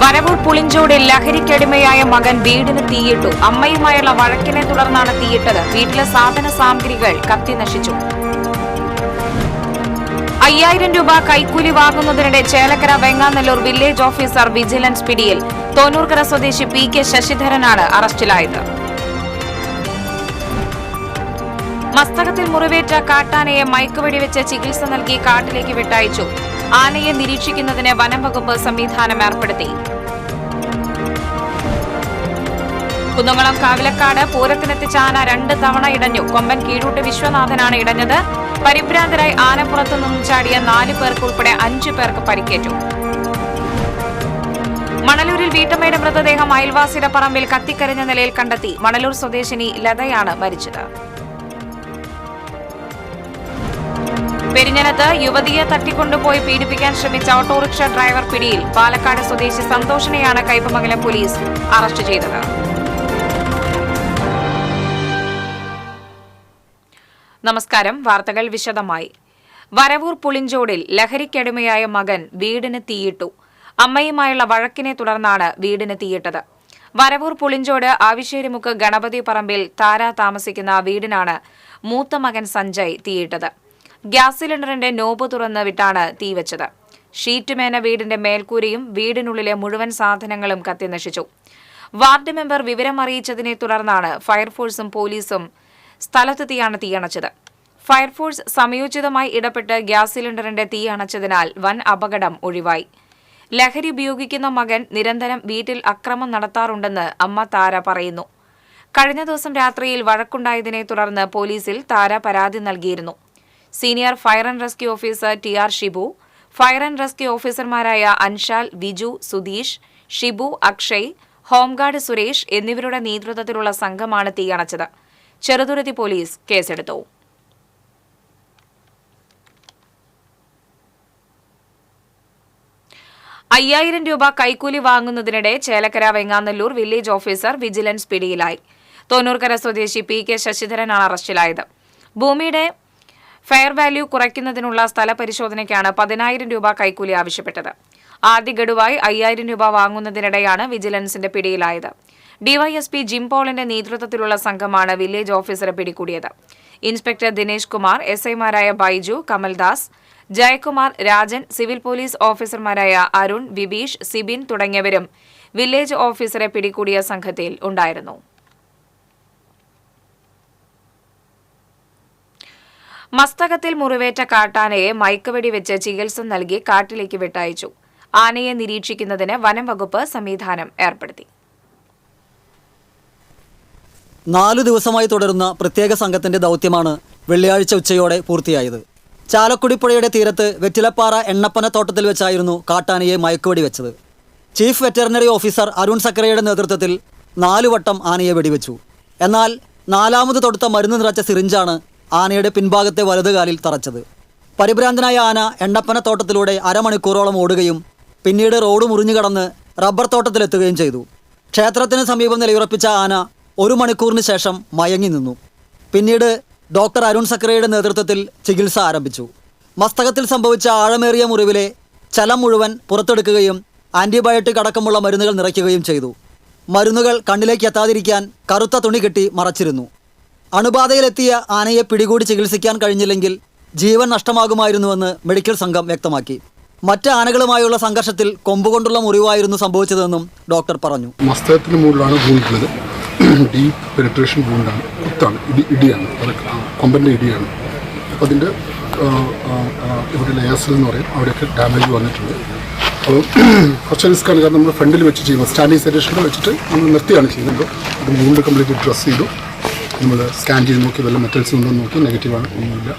വരവൂർ പുളിഞ്ചോടിൽ ലഹരിക്കടിമയായ മകൻ വീടിന് തീയിട്ടു. അമ്മയുമായുള്ള വഴക്കിനെ തുടർന്നാണ് തീയിട്ടത്. വീട്ടിലെ സാധന സാമഗ്രികൾ കത്തി നശിച്ചു. 5000 രൂപ കൈക്കൂലി വാങ്ങുന്നതിനിടെ Chelakkara Venganallur village officer vigilance പിടിയിൽ. തോന്നൂർക്കര സ്വദേശി PK ശശിധരനാണ് അറസ്റ്റിലായത്. മസ്തകത്തിൽ മുറിവേറ്റ കാട്ടാനയെ മയക്കുവെടിവെച്ച് ചികിത്സ നൽകി കാട്ടിലേക്ക് വിട്ടയച്ചു. ആനയെ നിരീക്ഷിക്കുന്നതിന് വനം വകുപ്പ് സംവിധാനം ഏർപ്പെടുത്തി. കുന്നംകുളം കാവിലക്കാട് പൂരത്തിനെത്തിച്ച ആന 2 തവണ ഇടഞ്ഞു. കൊമ്പൻ കീഴൂട്ട് വിശ്വനാഥനാണ് ഇടഞ്ഞത്. പരിഭ്രാന്തരായി ആനപ്പുറത്തു നിന്നും ചാടിയ 4 പേർക്കുൾപ്പെടെ 5 പേർക്ക് പരിക്കേറ്റു. മണലൂരിൽ വീട്ടമ്മയുടെ മൃതദേഹം അയൽവാസിയുടെ പറമ്പിൽ കത്തിക്കരിഞ്ഞ നിലയിൽ കണ്ടെത്തി. മണലൂർ സ്വദേശിനി ലതയാണ് മരിച്ചത്. പെരിഞ്ഞനത്ത് യുവതിയെ തട്ടിക്കൊണ്ടുപോയി പീഡിപ്പിക്കാൻ ശ്രമിച്ച ഓട്ടോറിക്ഷ ഡ്രൈവർ പിടിയിൽ. പാലക്കാട് സ്വദേശി സന്തോഷിനെയാണ് കയ്പമംഗലം പോലീസ് അറസ്റ്റ് ചെയ്തത്. നമസ്കാരം. വാർത്തകൾ വിശദമായി. വരവൂർ പുളിഞ്ചോടിൽ ലഹരിക്കടിമയായ മകൻ വീടിന് തീയിട്ടു. അമ്മയുമായുള്ള വഴക്കിനെ തുടർന്നാണ് വീടിന് തീയിട്ടത്. വരവൂർ പുളിഞ്ചോട് ആവിശ്ശേരിമുക്ക് ഗണപതി പറമ്പിൽ താര താമസിക്കുന്ന വീടിനാണ് മൂത്ത മകൻ സഞ്ജയ് തീയിട്ടത്. ഗ്യാസ് സിലിണ്ടറിന്റെ നോബ് തുറന്ന് വിട്ടാണ് തീവച്ചത്. ഷീറ്റുമേന വീടിന്റെ മേൽക്കൂരയും വീടിനുള്ളിലെ മുഴുവൻ സാധനങ്ങളും കത്തിനശിച്ചു. വാർഡ് മെമ്പർ വിവരമറിയിച്ചതിനെ തുടർന്നാണ് ഫയർഫോഴ്സും പോലീസും സ്ഥലത്തെത്തിയാണ് തീയണച്ചത്. ഫയർഫോഴ്സ് സമയോചിതമായി ഇടപെട്ട് ഗ്യാസ് സിലിണ്ടറിന്റെ തീ അണച്ചതിനാൽ വൻ അപകടം ഒഴിവായി. ലഹരി ഉപയോഗിക്കുന്ന മകൻ നിരന്തരം വീട്ടിൽ അക്രമം നടത്താറുണ്ടെന്ന് അമ്മ താര പറയുന്നു. കഴിഞ്ഞ ദിവസം രാത്രിയിൽ വഴക്കുണ്ടായതിനെ തുടർന്ന് പോലീസിൽ താര പരാതി നൽകിയിരുന്നു. Senior fire and rescue officer TR Shibu, fire and rescue ഓഫീസർമാരായ അൻഷാൽ, വിജു, സുധീഷ്, ഷിബു, അക്ഷയ്, ഹോംഗാർഡ് സുരേഷ് എന്നിവരുടെ നേതൃത്വത്തിലുള്ള സംഘമാണ് തീയണച്ചത്. ചെറുതുരുത്തി പോലീസ് കേസെടുത്തു. രൂപ കൈക്കൂലി വാങ്ങുന്നതിനിടെ Chelakkara Venganallur village officer vigilance പിടിയിലായി. തോന്നൂർക്കര സ്വദേശി PK ശശിധരനാണ് അറസ്റ്റിലായത്. ഭൂമിയുടെ ഫെയർ വാല്യൂ കുറയ്ക്കുന്നതിനുള്ള സ്ഥല പരിശോധനയ്ക്കാണ് 10,000 രൂപ കൈക്കൂലി ആവശ്യപ്പെട്ടത്. ആദ്യ ഗഡുവായി 5000 രൂപ വാങ്ങുന്നതിനിടെയാണ് വിജിലൻസിന്റെ പിടിയിലായത്. DYSP ജിം പോളിന്റെ നേതൃത്വത്തിലുള്ള സംഘമാണ് വില്ലേജ് ഓഫീസറെ പിടികൂടിയത്. ഇൻസ്പെക്ടർ ദിനേശ് കുമാർ, SIമാരായ ബൈജു, കമൽദാസ്, ജയകുമാർ, രാജൻ, സിവിൽ പോലീസ് ഓഫീസർമാരായ അരുൺ, വിബീഷ്, സിബിൻ തുടങ്ങിയവരും വില്ലേജ് ഓഫീസറെ പിടികൂടിയ സംഘത്തിൽ ഉണ്ടായിരുന്നു. മസ്തകത്തിൽ മുറിവേറ്റ കാട്ടാനയെ മയക്കുവെടിവെച്ച് ചികിത്സ നൽകി കാട്ടിലേക്ക് വിട്ടയച്ചു. ആനയെ നിരീക്ഷിക്കുന്നതിന് വനം വകുപ്പ് സംവിധാനം ഏർപ്പെടുത്തി. 4 ദിവസമായി തുടരുന്ന പ്രത്യേക സംഘത്തിന്റെ ദൗത്യമാണ് വെള്ളിയാഴ്ച ഉച്ചയോടെ പൂർത്തിയായത്. ചാലക്കുടിപ്പുഴയുടെ തീരത്ത് വെറ്റിലപ്പാറ എണ്ണപ്പന തോട്ടത്തിൽ വെച്ചായിരുന്നു കാട്ടാനയെ മയക്കുവെടി വെച്ചത്. ചീഫ് വെറ്ററിനറി ഓഫീസർ അരുൺ സക്കരയുടെ നേതൃത്വത്തിൽ 4 വട്ടം ആനയെ വെടിവെച്ചു. എന്നാൽ 4ാമത് തൊടുത്ത മരുന്ന് നിറച്ച സിറിഞ്ചാണ് ആനയുടെ പിൻഭാഗത്തെ വലതുകാലിൽ തറച്ചത്. പരിഭ്രാന്തനായ ആന എണ്ണപ്പന തോട്ടത്തിലൂടെ അരമണിക്കൂറോളം ഓടുകയും പിന്നീട് റോഡ് മുറിഞ്ഞു കടന്ന് റബ്ബർ തോട്ടത്തിലെത്തുകയും ചെയ്തു. ക്ഷേത്രത്തിന് സമീപം നിലയുറപ്പിച്ച ആന 1 മണിക്കൂറിന് ശേഷം മയങ്ങി നിന്നു. പിന്നീട് ഡോക്ടർ അരുൺ സക്കരയുടെ നേതൃത്വത്തിൽ ചികിത്സ ആരംഭിച്ചു. മസ്തകത്തിൽ സംഭവിച്ച ആഴമേറിയ മുറിവിലെ ചലം മുഴുവൻ പുറത്തെടുക്കുകയും ആൻറ്റിബയോട്ടിക് അടക്കമുള്ള മരുന്നുകൾ നിറയ്ക്കുകയും ചെയ്തു. മരുന്നുകൾ കണ്ണിലേക്ക് എത്താതിരിക്കാൻ കറുത്ത തുണി കെട്ടി മറച്ചിരുന്നു. അണുബാധയിലെത്തിയ ആനയെ പിടികൂടി ചികിത്സിക്കാൻ കഴിഞ്ഞില്ലെങ്കിൽ ജീവൻ നഷ്ടമാകുമായിരുന്നുവെന്ന് മെഡിക്കൽ സംഘം വ്യക്തമാക്കി. മറ്റ് ആനകളുമായുള്ള സംഘർഷത്തിൽ കൊമ്പുകൊണ്ടുള്ള മുറിവായിരുന്നു സംഭവിച്ചതെന്നും ഡോക്ടർ പറഞ്ഞു. മസ്തകത്തിന് മുകളിലാണ് വീണിട്ടുള്ളത്. Deep penetration വൂണ്ടാണ്, കുത്താണ്, ഇടിയാണ്, കൊമ്പൻ്റെ ഇടിയാണ്. അപ്പോൾ അതിൻ്റെ ഇവിടെ ലെയേഴ്സിൽ എന്ന് പറയും, അവിടെയൊക്കെ ഡാമേജ് വന്നിട്ടുണ്ട്. അപ്പോൾ കുറച്ച് റിസ്ക്കാണ്. കാരണം നമ്മൾ ഫ്രണ്ടിൽ വെച്ച് ചെയ്യുമ്പോൾ സ്റ്റാൻഡിങ് സെറ്റേഷനിൽ വെച്ചിട്ട് നമ്മൾ നിർത്തിയാണ് ചെയ്യുന്നത്. അത് വൂണ്ട് കംപ്ലീറ്റ് ഡ്രസ് ചെയ്തു. നമ്മൾ സ്കാൻ ചെയ്ത് നോക്കി, വല്ല മെറ്റൽസ് ഉണ്ടോ എന്ന് നോക്കി, നെഗറ്റീവാണ്, ഒന്നുമില്ല.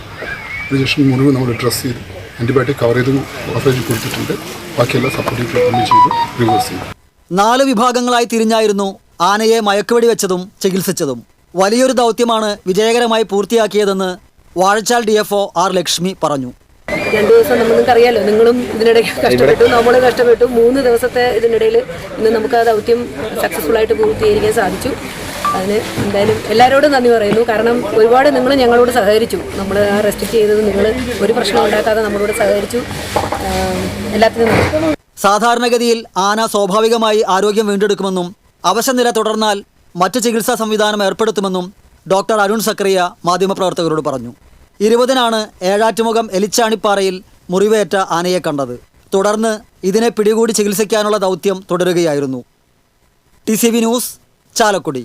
അതിനുശേഷം മുറിവ് നമ്മൾ ഡ്രസ് ചെയ്തു, ആൻറ്റിബയോട്ടിക് കവർ ചെയ്ത് കവറേജ് കൊടുത്തിട്ടുണ്ട്. ബാക്കിയെല്ലാം സപ്പോർട്ടീവ് ട്രീറ്റ്മെൻറ്റ് ചെയ്തു, റിവേഴ്സ് ചെയ്തു. 4 വിഭാഗങ്ങളായി തിരിഞ്ഞായിരുന്നു ആനയെ മയക്കുവെടി വെച്ചതും ചികിത്സിച്ചതും. വലിയൊരു ദൗത്യമാണ് വിജയകരമായി പൂർത്തിയാക്കിയതെന്ന് വാഴച്ചാൽ DFO R ലക്ഷ്മി പറഞ്ഞു. 2 ദിവസം നമുക്കറിയാലോ, നിങ്ങളും ഇതിനിടയ്ക്ക് കഷ്ടപ്പെട്ടു, നമ്മളും കഷ്ടപ്പെട്ടു. 3 ദിവസത്തെ ഇതിനിടയിൽ ഇന്ന് നമുക്ക് ആ ദൗത്യം സക്സസ്ഫുള്ളായിട്ട് പൂർത്തീകരിക്കാൻ സാധിച്ചു. അതിന് എന്തായാലും എല്ലാവരോടും നന്ദി പറയുന്നു. കാരണം ഒരുപാട് നിങ്ങൾ ഞങ്ങളോട് സഹകരിച്ചു. നമ്മൾ ആ റെസ്ട്രിക്റ്റ് ചെയ്തത് നിങ്ങൾ ഒരു പ്രശ്നം ഉണ്ടാക്കാതെ നമ്മളോട് സഹകരിച്ചു. എല്ലാത്തിനും സാധാരണഗതിയിൽ ആന സ്വാഭാവികമായി ആരോഗ്യം വീണ്ടെടുക്കുമെന്നും അവശനില തുടർന്നാൽ മറ്റ് ചികിത്സാ സംവിധാനം ഏർപ്പെടുത്തുമെന്നും ഡോക്ടർ അരുൺ സക്രിയ മാധ്യമപ്രവർത്തകരോട് പറഞ്ഞു. 20-നാണ് ഏഴാറ്റുമുഖം എലിച്ചാണിപ്പാറയിൽ മുറിവേറ്റ ആനയെ കണ്ടത്. തുടർന്ന് ഇതിനെ പിടികൂടി ചികിത്സിക്കാനുള്ള ദൗത്യം തുടരുകയായിരുന്നു. TCV news, Chalakudy.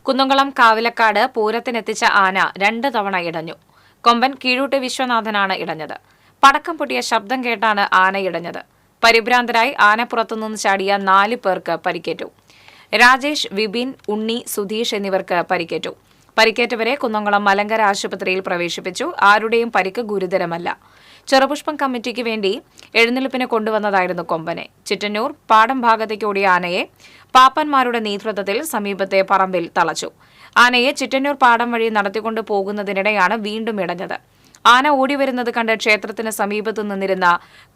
കുന്നംകുളം കാവിലക്കാട് പൂരത്തിനെത്തിച്ച ആന 2 തവണ ഇടഞ്ഞു. കൊമ്പൻ കീഴൂട്ട് വിശ്വനാഥനാണ് ഇടഞ്ഞത്. പടക്കം പൊട്ടിയ ശബ്ദം കേട്ടാണ് ആന ഇടഞ്ഞത്. പരിഭ്രാന്തരായി ആന പുറത്തുനിന്ന് ചാടിയ 4 പേർക്ക് പരിക്കേറ്റു. രാജേഷ്, വിപിൻ, ഉണ്ണി, സുധീഷ് എന്നിവർക്ക് പരിക്കേറ്റു. പരിക്കേറ്റവരെ കുന്നംകുളം മലങ്കര ആശുപത്രിയിൽ പ്രവേശിപ്പിച്ചു. ആരുടെയും പരിക്ക് ഗുരുതരമല്ല. ചെറുപുഷ്പം കമ്മിറ്റിക്ക് വേണ്ടി എഴുന്നള്ളിപ്പിന് കൊണ്ടുവന്നതായിരുന്നു കൊമ്പനെ. ചിറ്റന്നൂർ പാടം ഭാഗത്തേക്ക് ഓടിയ ആനയെ പാപ്പന്മാരുടെ നേതൃത്വത്തിൽ സമീപത്തെ പറമ്പിൽ തളച്ചു. ആനയെ ചിറ്റന്നൂർ പാടം വഴി നടത്തിക്കൊണ്ടു പോകുന്നതിനിടെയാണ് വീണ്ടും ഇടഞ്ഞത്. ആന ഓടിവരുന്നത് കണ്ട് ക്ഷേത്രത്തിന് സമീപത്തു നിന്നിരുന്ന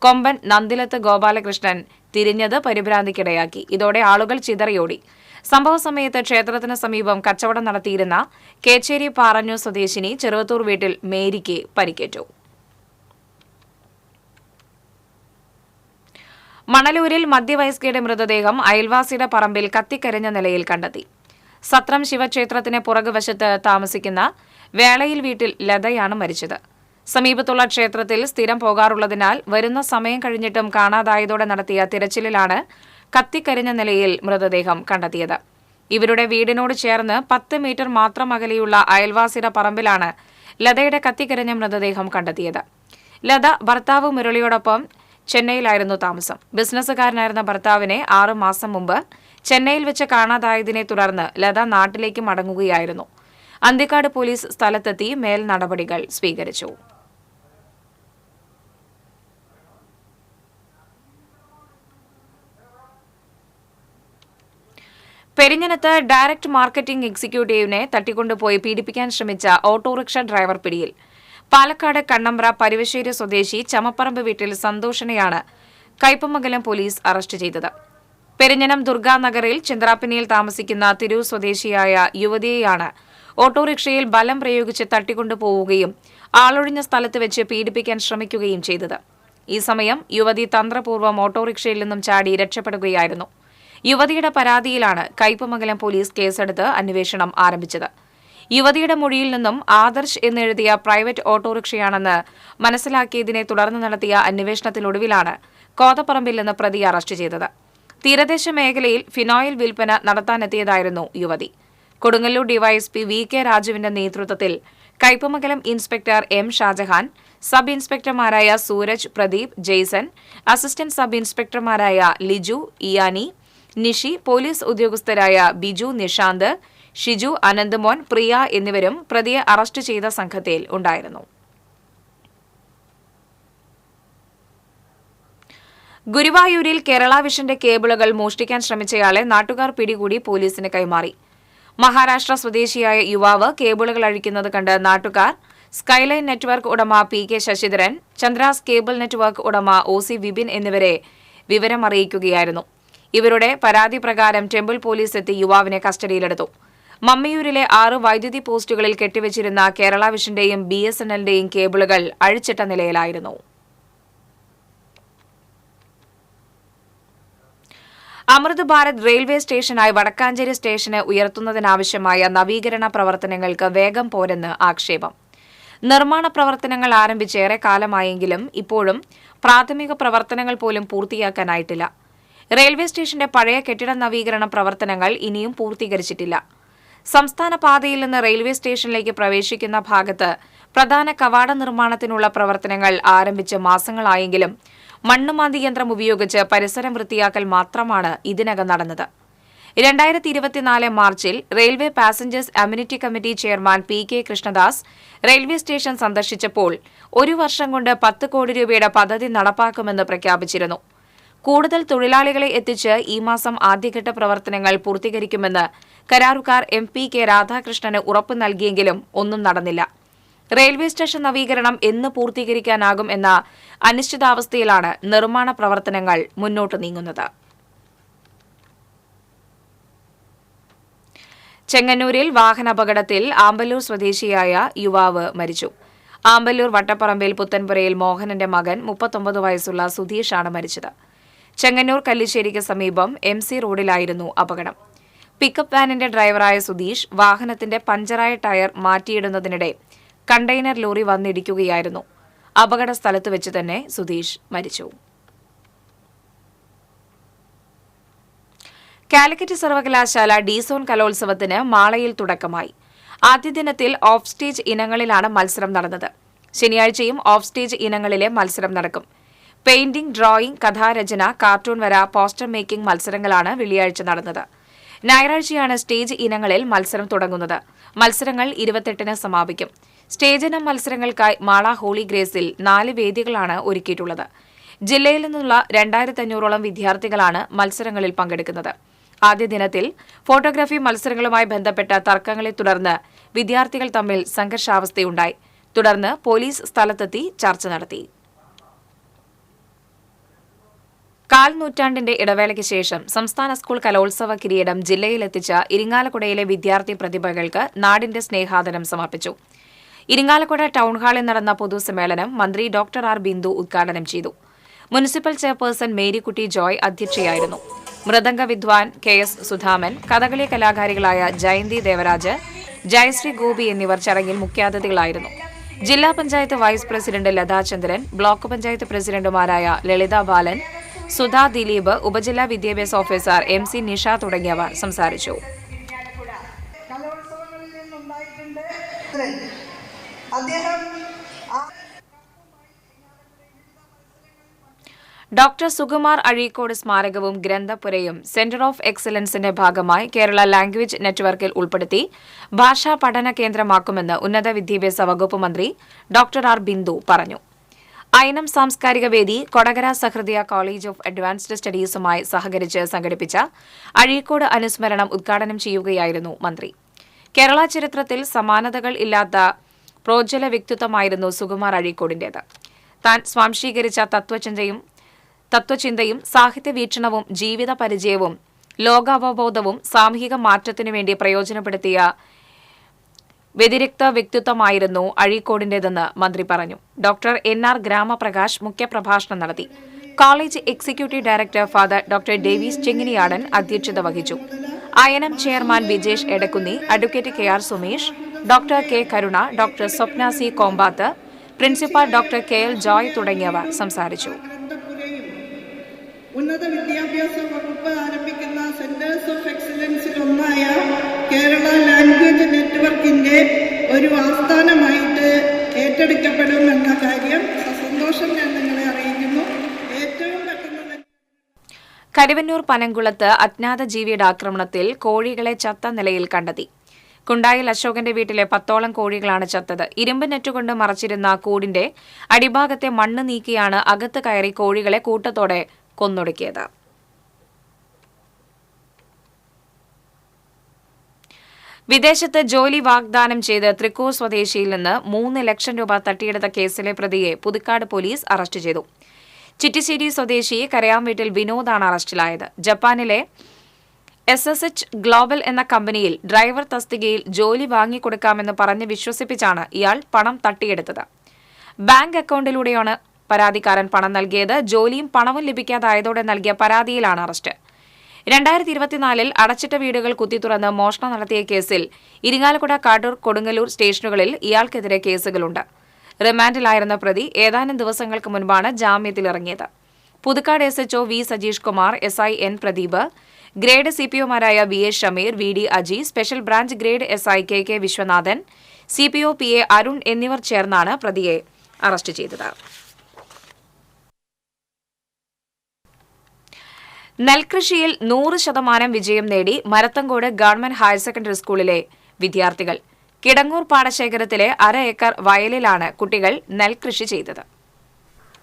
കൊമ്പൻ നന്ദിലത്ത് ഗോപാലകൃഷ്ണൻ തിരിഞ്ഞത് പരിഭ്രാന്തിക്കിടയാക്കി. ഇതോടെ ആളുകൾ ചിതറിയോടി. സംഭവ സമയത്ത് ക്ഷേത്രത്തിന് സമീപം കച്ചവടം നടത്തിയിരുന്ന കേച്ചേരി പാറഞ്ഞു സ്വദേശിനി ചെറുവത്തൂർ വീട്ടിൽ മേരിക്ക് പരിക്കേറ്റു. മണലൂരിൽ മധ്യവയസ്കയുടെ മൃതദേഹം അയൽവാസിയുടെ പറമ്പിൽ കത്തിക്കരിഞ്ഞ നിലയിൽ കണ്ടെത്തി. സത്രം ശിവക്ഷേത്രത്തിന് പുറകുവശത്ത് താമസിക്കുന്ന വേളയിൽ വീട്ടിൽ ലതയാണ് മരിച്ചത്. സമീപത്തുള്ള ക്ഷേത്രത്തിൽ സ്ഥിരം പോകാറുള്ളതിനാൽ വരുന്ന സമയം കഴിഞ്ഞിട്ടും കാണാതായതോടെ നടത്തിയ തിരച്ചിലിലാണ് കത്തിക്കരിഞ്ഞ നിലയിൽ മൃതദേഹം കണ്ടെത്തിയത്. ഇവരുടെ വീടിനോട് ചേർന്ന് 10 മീറ്റർ മാത്രം അകലെയുള്ള അയൽവാസിയുടെ പറമ്പിലാണ് ലതയുടെ കത്തിക്കരിഞ്ഞ മൃതദേഹം കണ്ടെത്തിയത്. ലത ഭർത്താവ് മുരളിയോടൊപ്പം ചെന്നൈയിലായിരുന്നു താമസം. ബിസിനസ്സുകാരനായിരുന്ന ഭർത്താവിനെ 6 മാസം മുമ്പ് ചെന്നൈയിൽ വെച്ച് കാണാതായതിനെ തുടർന്ന് ലത നാട്ടിലേക്ക് മടങ്ങുകയായിരുന്നു. അന്തിക്കാട് പോലീസ് സ്ഥലത്തെത്തി മേൽ നടപടികൾ സ്വീകരിച്ചു. പെരിഞ്ഞനത്ത് ഡയറക്ട് മാർക്കറ്റിംഗ് എക്സിക്യൂട്ടീവിനെ തട്ടിക്കൊണ്ടുപോയി പീഡിപ്പിക്കാൻ ശ്രമിച്ച ഓട്ടോറിക്ഷ ഡ്രൈവർ പിടിയിൽ. പാലക്കാട് കണ്ണമ്പ്ര പരുവശ്ശേരി സ്വദേശി ചമപ്പറമ്പ് വീട്ടിൽ സന്തോഷിനെയാണ് കയ്പമംഗലം പോലീസ് അറസ്റ്റ് ചെയ്തത്. പെരിഞ്ഞനം ദുർഗാനഗറിൽ ചന്ദ്രാപ്പിനിയിൽ താമസിക്കുന്ന തിരൂർ സ്വദേശിയായ യുവതിയെയാണ് ഓട്ടോറിക്ഷയിൽ ബലം പ്രയോഗിച്ച് തട്ടിക്കൊണ്ടുപോവുകയും ആളൊഴിഞ്ഞ സ്ഥലത്ത് വെച്ച് പീഡിപ്പിക്കാൻ ശ്രമിക്കുകയും ചെയ്തത്. ഈ സമയം യുവതി തന്ത്രപൂർവ്വം ഓട്ടോറിക്ഷയിൽ നിന്നും ചാടി രക്ഷപ്പെടുകയായിരുന്നു. യുവതിയുടെ പരാതിയിലാണ് കയ്പമംഗലം പോലീസ് കേസെടുത്ത് അന്വേഷണം ആരംഭിച്ചത്. യുവതിയുടെ മൊഴിയിൽ നിന്നും ആദർശ് എന്നെഴുതിയ പ്രൈവറ്റ് ഓട്ടോറിക്ഷയാണെന്ന് മനസ്സിലാക്കിയതിനെ തുടർന്ന് നടത്തിയ അന്വേഷണത്തിനൊടുവിലാണ് കോതപ്പറമ്പിൽ നിന്ന് പ്രതി അറസ്റ്റ് ചെയ്തത്. തീരദേശ മേഖലയിൽ ഫിനോയിൽ വിൽപ്പന നടത്താനെത്തിയതായിരുന്നു യുവതി. കൊടുങ്ങല്ലൂർ ഡിവൈഎസ്പി VK രാജുവിന്റെ നേതൃത്വത്തിൽ Kaipamangalam inspector M Shajahan, sub ഇൻസ്പെക്ടർമാരായ സൂരജ്, പ്രദീപ്, ജെയ്സൺ, അസിസ്റ്റന്റ് സബ് ഇൻസ്പെക്ടർമാരായ ലിജു, ഇയാനി, നിഷി, പോലീസ് ഉദ്യോഗസ്ഥരായ ബിജു, നിഷാന്ത്, ഷിജു, അനന്തമോൻ, പ്രിയ എന്നിവരും പ്രതിയെ അറസ്റ്റ് ചെയ്ത സംഘത്തിൽ ഉണ്ടായിരുന്നു. ഗുരുവായൂരിൽ കേരള വിഷന്റെ കേബിളുകൾ മോഷ്ടിക്കാൻ ശ്രമിച്ചയാളെ നാട്ടുകാർ പിടികൂടി പോലീസിന് കൈമാറി. മഹാരാഷ്ട്ര സ്വദേശിയായ യുവാവ് കേബിളുകൾ അഴിക്കുന്നത് കണ്ട് നാട്ടുകാർ സ്കൈലൈൻ നെറ്റ്വർക്ക് ഉടമ PK Sasidharan, Chandra's cable network ഉടമ OC വിപിൻ എന്നിവരെ വിവരം അറിയിക്കുകയായിരുന്നു. ഇവരുടെ പരാതി പ്രകാരം ടെമ്പിൾ പോലീസ് എത്തി യുവാവിനെ കസ്റ്റഡിയിലെടുത്തു. മമ്മിയൂരിലെ 6 വൈദ്യുതി പോസ്റ്റുകളിൽ കെട്ടിവച്ചിരുന്ന കേരള വിഷന്റെയും BSNLന്റെയും കേബിളുകൾ അഴിച്ചിട്ട നിലയിലായിരുന്നു. അമൃത് ഭാരത് റെയിൽവേ സ്റ്റേഷനായി വടക്കാഞ്ചേരി സ്റ്റേഷന് ഉയർത്തുന്നതിനാവശ്യമായ നവീകരണ പ്രവർത്തനങ്ങൾക്ക് വേഗം പോരെന്ന് ആക്ഷേപം. നിർമ്മാണ പ്രവർത്തനങ്ങൾ ആരംഭിച്ചേറെ കാലമായെങ്കിലും ഇപ്പോഴും പ്രാഥമിക പ്രവർത്തനങ്ങൾ പോലും പൂർത്തിയാക്കാനായിട്ടില്ല. റെയിൽവേ സ്റ്റേഷന്റെ പഴയ കെട്ടിട നവീകരണ പ്രവർത്തനങ്ങൾ ഇനിയും പൂർത്തീകരിച്ചിട്ടില്ല. സംസ്ഥാന പാതയിൽ നിന്ന് റെയിൽവേ സ്റ്റേഷനിലേക്ക് പ്രവേശിക്കുന്ന ഭാഗത്ത് പ്രധാന കവാട നിർമ്മാണത്തിനുള്ള പ്രവർത്തനങ്ങൾ ആരംഭിച്ച് മാസങ്ങളായെങ്കിലും മണ്ണുമാന്തി യന്ത്രം ഉപയോഗിച്ച് പരിസരം വൃത്തിയാക്കൽ മാത്രമാണ് ഇതിനകം നടന്നത്. 2024 മാർച്ചിൽ railway passengers amenity committee chairman PK Krishnadas railway station സന്ദർശിച്ചപ്പോൾ 1 വർഷം കൊണ്ട് 10 കോടി രൂപയുടെ പദ്ധതി നടപ്പാക്കുമെന്ന് പ്രഖ്യാപിച്ചിരുന്നു. കൂടുതൽ തൊഴിലാളികളെ എത്തിച്ച് ഈ മാസം ആദ്യഘട്ട പ്രവർത്തനങ്ങൾ പൂർത്തീകരിക്കുമെന്ന് കരാറുകാർ MP.K. രാധാകൃഷ്ണന് ഉറപ്പ് നൽകിയെങ്കിലും ഒന്നും നടന്നില്ല. റെയിൽവേ സ്റ്റേഷൻ നവീകരണം എന്ന് പൂർത്തീകരിക്കാനാകും എന്ന അനിശ്ചിതാവസ്ഥയിലാണ് നിർമ്മാണ പ്രവർത്തനങ്ങൾ മുന്നോട്ട് നീങ്ങുന്നത്. ചെങ്ങന്നൂരിൽ വാഹനാപകടത്തിൽ ആമ്പല്ലൂർ സ്വദേശിയായ യുവാവ് മരിച്ചു. ആമ്പല്ലൂർ വട്ടപ്പറമ്പിൽ പുത്തൻപുരയിൽ മോഹനന്റെ മകൻ 39 വയസ്സുള്ള സുധീഷാണ് മരിച്ചത്. ചെങ്ങന്നൂർ കല്ലിശ്ശേരിക്ക് സമീപം MC റോഡിലായിരുന്നു അപകടം. പിക്കപ്പ് വാനിന്റെ ഡ്രൈവറായ സുധീഷ് വാഹനത്തിന്റെ പഞ്ചറായ ടയർ മാറ്റിയിടുന്നതിനിടെ കണ്ടെയ്നർ ലോറി വന്നിടിക്കുകയായിരുന്നു. അപകട സ്ഥലത്ത് വെച്ച് തന്നെ സുധീഷ് മരിച്ചു. കാലിക്കറ്റ് സർവകലാശാല ഡി-സോൺ കലോത്സവത്തിന് മാളയിൽ തുടക്കമായി. ആദ്യ ദിനത്തിൽ ഓഫ് സ്റ്റേജ് ഇനങ്ങളിലാണ് മത്സരം നടന്നത്. ശനിയാഴ്ചയും ഓഫ് സ്റ്റേജ് ഇനങ്ങളിലെ മത്സരം നടക്കും. പെയിന്റിംഗ്, ഡ്രോയിംഗ്, കഥാരചന, കാർട്ടൂൺ വര, പോസ്റ്റർ മേക്കിംഗ് മത്സരങ്ങളാണ് വെള്ളിയാഴ്ച നടന്നത്. ഞായറാഴ്ചയാണ് സ്റ്റേജ് ഇനങ്ങളിൽ മത്സരം തുടങ്ങുന്നത്. മത്സരങ്ങൾ 28-ന് സമാപിക്കും. സ്റ്റേജ് ഇനം മത്സരങ്ങൾക്കായി മാള ഹോളി ഗ്രേസിൽ 4 വേദികളാണ് ഒരുക്കിയിട്ടുള്ളത്. ജില്ലയിൽ നിന്നുള്ള 2500ഓളം വിദ്യാർത്ഥികളാണ് മത്സരങ്ങളിൽ പങ്കെടുക്കുന്നത്. ആദ്യ ദിനത്തിൽ ഫോട്ടോഗ്രാഫി മത്സരങ്ങളുമായി ബന്ധപ്പെട്ട തർക്കങ്ങളെ തുടർന്ന് വിദ്യാർത്ഥികൾ തമ്മിൽ സംഘർഷാവസ്ഥയുണ്ടായി. തുടർന്ന് പോലീസ് സ്ഥലത്തെത്തി ചർച്ച നടത്തി. കാൽ നൂറ്റാണ്ടിന്റെ ഇടവേളയ്ക്ക് ശേഷം സംസ്ഥാന സ്കൂൾ കലോത്സവ കിരീടം ജില്ലയിലെത്തിച്ച ഇരിങ്ങാലക്കുടയിലെ വിദ്യാർത്ഥി പ്രതിഭകൾക്ക് നാടിന്റെ സ്നേഹാദരം സമർപ്പിച്ചു. ഇരിങ്ങാലക്കുട ടൗൺഹാളിൽ നടന്ന പൊതുസമ്മേളനം മന്ത്രി ഡോക്ടർ ആർ ബിന്ദു ഉദ്ഘാടനം ചെയ്തു. മുനിസിപ്പൽ ചെയർപേഴ്സൺ മേരിക്കുട്ടി ജോയ് അധ്യക്ഷയായിരുന്നു. മൃദംഗ വിദ്വാൻ KS സുധാമൻ, കഥകളി കലാകാരികളായ ജയന്തി ദേവരാജ്, ജയശ്രീ ഗോപി എന്നിവർ ചടങ്ങിൽ മുഖ്യാതിഥികളായിരുന്നു. ജില്ലാ panchayat vice president Lathachandran, block panchayat പ്രസിഡന്റുമാരായ ലളിത ബാലൻ, സുധാ ദിലീപ്, ഉപജില്ലാ വിദ്യാഭ്യാസ ഓഫീസർ MC നിഷ തുടങ്ങിയവർ സംസാരിച്ചു. ഡോക്ടർ സുകുമാർ അഴീക്കോട് സ്മാരകവും ഗ്രന്ഥപുരയും സെന്റർ ഓഫ് എക്സലൻസിന്റെ ഭാഗമായി കേരള ലാംഗ്വേജ് നെറ്റ്വർക്കിൽ ഉൾപ്പെടുത്തി ഭാഷാ പഠന കേന്ദ്രമാക്കുമെന്ന് ഉന്നത വിദ്യാഭ്യാസ വകുപ്പ് മന്ത്രി ഡോക്ടർ ആർ ബിന്ദു പറഞ്ഞു. ഐനം സാംസ്കാരിക വേദി, കൊടകര സഹൃദയ കോളേജ് ഓഫ് അഡ്വാൻസ്ഡ് സ്റ്റഡീസുമായി സഹകരിച്ച് സംഘടിപ്പിച്ച അഴീക്കോട് അനുസ്മരണം ഉദ്ഘാടനം ചെയ്യുകയായിരുന്നു മന്ത്രി. കേരള ചരിത്രത്തിൽ സമാനതകൾ ഇല്ലാത്ത പ്രോജ്വല വ്യക്തിത്വമായിരുന്നു സുകുമാർ അഴീക്കോടിന്റേത്. താൻ സ്വാംശീകരിച്ച തത്വചിന്തയും സാഹിത്യ വീക്ഷണവും ജീവിത പരിചയവും ലോകാവബോധവും സാമൂഹിക മാറ്റത്തിനുവേണ്ടി പ്രയോജനപ്പെടുത്തിയ വ്യതിരിക്ത വ്യക്തിത്വമായിരുന്നു അഴീക്കോടിന്റേതെന്ന് മന്ത്രി പറഞ്ഞു. ഡോക്ടർ NR ഗ്രാമപ്രകാശ് മുഖ്യപ്രഭാഷണം നടത്തി. College executive director father doctor Davis Chenginiyadan അധ്യക്ഷത വഹിച്ചു. INM chairman Vijesh Edakkunni, advocate KR Sumesh, doctor K കരുണ, ഡോക്ടർ സ്വപ്ന C Kombath, principal doctor KL Joy തുടങ്ങിയവർ സംസാരിച്ചു. ഉന്നത വിദ്യാഭ്യാസ വകുപ്പ് ആരംഭിക്കുന്ന സെന്റേഴ്സ് ഓഫ് എക്സലൻസിൽ ഒന്നായ കേരള ലാംഗ്വേജ് നെറ്റ്വർക്കിന്റെ ഒരു ആസ്ഥാനമായിട്ട് ഏറ്റെടുക്കപ്പെടും എന്ന കാര്യം സന്തോഷം ഞാൻ നിങ്ങളെ അറിയിക്കുന്നു. ഏറ്റവും പെട്ടെന്ന് കരുവന്നൂർ പനങ്കുളത്ത് അജ്ഞാത ജീവിയുടെ ആക്രമണത്തിൽ കോഴികളെ ചത്ത നിലയിൽ കണ്ടെത്തി. കുണ്ടായിൽ അശോകന്റെ വീട്ടിലെ 10ഓളം കോഴികളാണ് ചത്തത്. ഇരുമ്പ് നെറ്റുകൊണ്ട് മറച്ചിരുന്ന കൂടിന്റെ അടിഭാഗത്തെ മണ്ണ് നീക്കിയാണ് അകത്ത് കയറി കോഴികളെ കൂട്ടത്തോടെ കൊന്നൊടുക്കിയത്. വിദേശത്ത് ജോലി വാഗ്ദാനം ചെയ്ത് തൃക്കൂർ സ്വദേശിയിൽ നിന്ന് 3 ലക്ഷം രൂപ തട്ടിയെടുത്ത കേസിലെ പ്രതിയെ പുതുക്കാട് പോലീസ് അറസ്റ്റ് ചെയ്തു. ചിറ്റിശ്ശേരി സ്വദേശി കരയാംവീട്ടിൽ വിനോദാണ് അറസ്റ്റിലായത്. ജപ്പാനിലെ SSH ഗ്ലോബൽ എന്ന കമ്പനിയിൽ ഡ്രൈവർ തസ്തികയിൽ ജോലി വാങ്ങിക്കൊടുക്കാമെന്ന് പറഞ്ഞ് വിശ്വസിപ്പിച്ചാണ് ഇയാൾ പണം തട്ടിയെടുത്തത്. ബാങ്ക് അക്കൌണ്ടിലൂടെയാണ് പരാതിക്കാരൻ പണം നൽകിയത്. ജോലിയും പണവും ലഭിക്കാതായതോടെ നൽകിയ പരാതിയിലാണ് അറസ്റ്റ്. 2024 അടച്ചിട്ട വീടുകൾ കുത്തിത്തുറന്ന് മോഷണം നടത്തിയ കേസിൽ ഇരിങ്ങാലക്കുട, കാട്ടൂർ, കൊടുങ്ങല്ലൂർ സ്റ്റേഷനുകളിൽ ഇയാൾക്കെതിരെ കേസുകളുണ്ട്. റിമാൻഡിലായിരുന്ന പ്രതി ഏതാനും ദിവസങ്ങൾക്ക് മുൻപാണ് ജാമ്യത്തിലിറങ്ങിയത്. Puthukkad SHO V Sajeesh Kumar, SI N Pradeep, grade CPOമാരായ VA Shameer, VD Aji, special branch grade SI KK Viswanathan, CPO PA Arun എന്നിവർ ചേർന്നാണ് പ്രതിയെ അറസ്റ്റ് ചെയ്തത്. നെൽകൃഷിയിൽ 100% വിജയം നേടി മരത്തങ്കോട് ഗവൺമെന്റ് ഹയർ സെക്കൻഡറി സ്കൂളിലെ വിദ്യാർത്ഥികൾ. കിടങ്ങൂർ പാടശേഖരത്തിലെ 1/2 ഏക്കർ വയലിലാണ് കുട്ടികൾ നെൽകൃഷി ചെയ്തത്.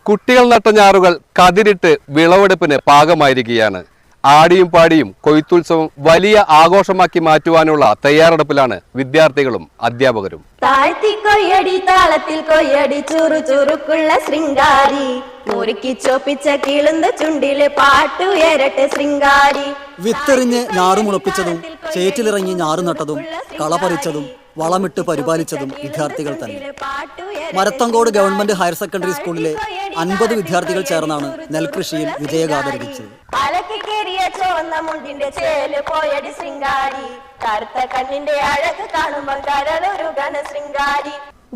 കുട്ടികൾ നട്ട ഞാറുകൾ കതിരിട്ട് വിളവെടുപ്പിന് പാകമായിരിക്കുകയാണ്. ആടിയും പാടിയും കൊയ്ത്തുത്സവം വലിയ ആഘോഷമാക്കി മാറ്റുവാനുള്ള തയ്യാറെടുപ്പിലാണ് വിദ്യാർത്ഥികളും അധ്യാപകരും. താഴ്ത്തി കൊയ്യടി താളത്തിൽ കൊയ്യടി ചുറു ചുറുക്കുള്ള ശൃംഗാരി മുറുക്കി ചോപ്പിച്ച കിളുന്ന ചുണ്ടിലെ പാട്ടുയരട്ടെ ശൃംഗാരി. വിത്തെറിഞ്ഞ് ഞാറ് മുളപ്പിച്ചതും ചേറ്റിലിറങ്ങി ഞാറ് നട്ടതും കളപറിച്ചതും വളമിട്ട് പരിപാലിച്ചതും വിദ്യാർത്ഥികൾ തന്നെ. മരത്തങ്കോട് ഗവൺമെന്റ് ഹയർ സെക്കൻഡറി സ്കൂളിലെ 50 വിദ്യാർത്ഥികൾ ചേർന്നാണ് നെൽകൃഷിയിൽ വിജയഗാഥ രചിച്ചത്.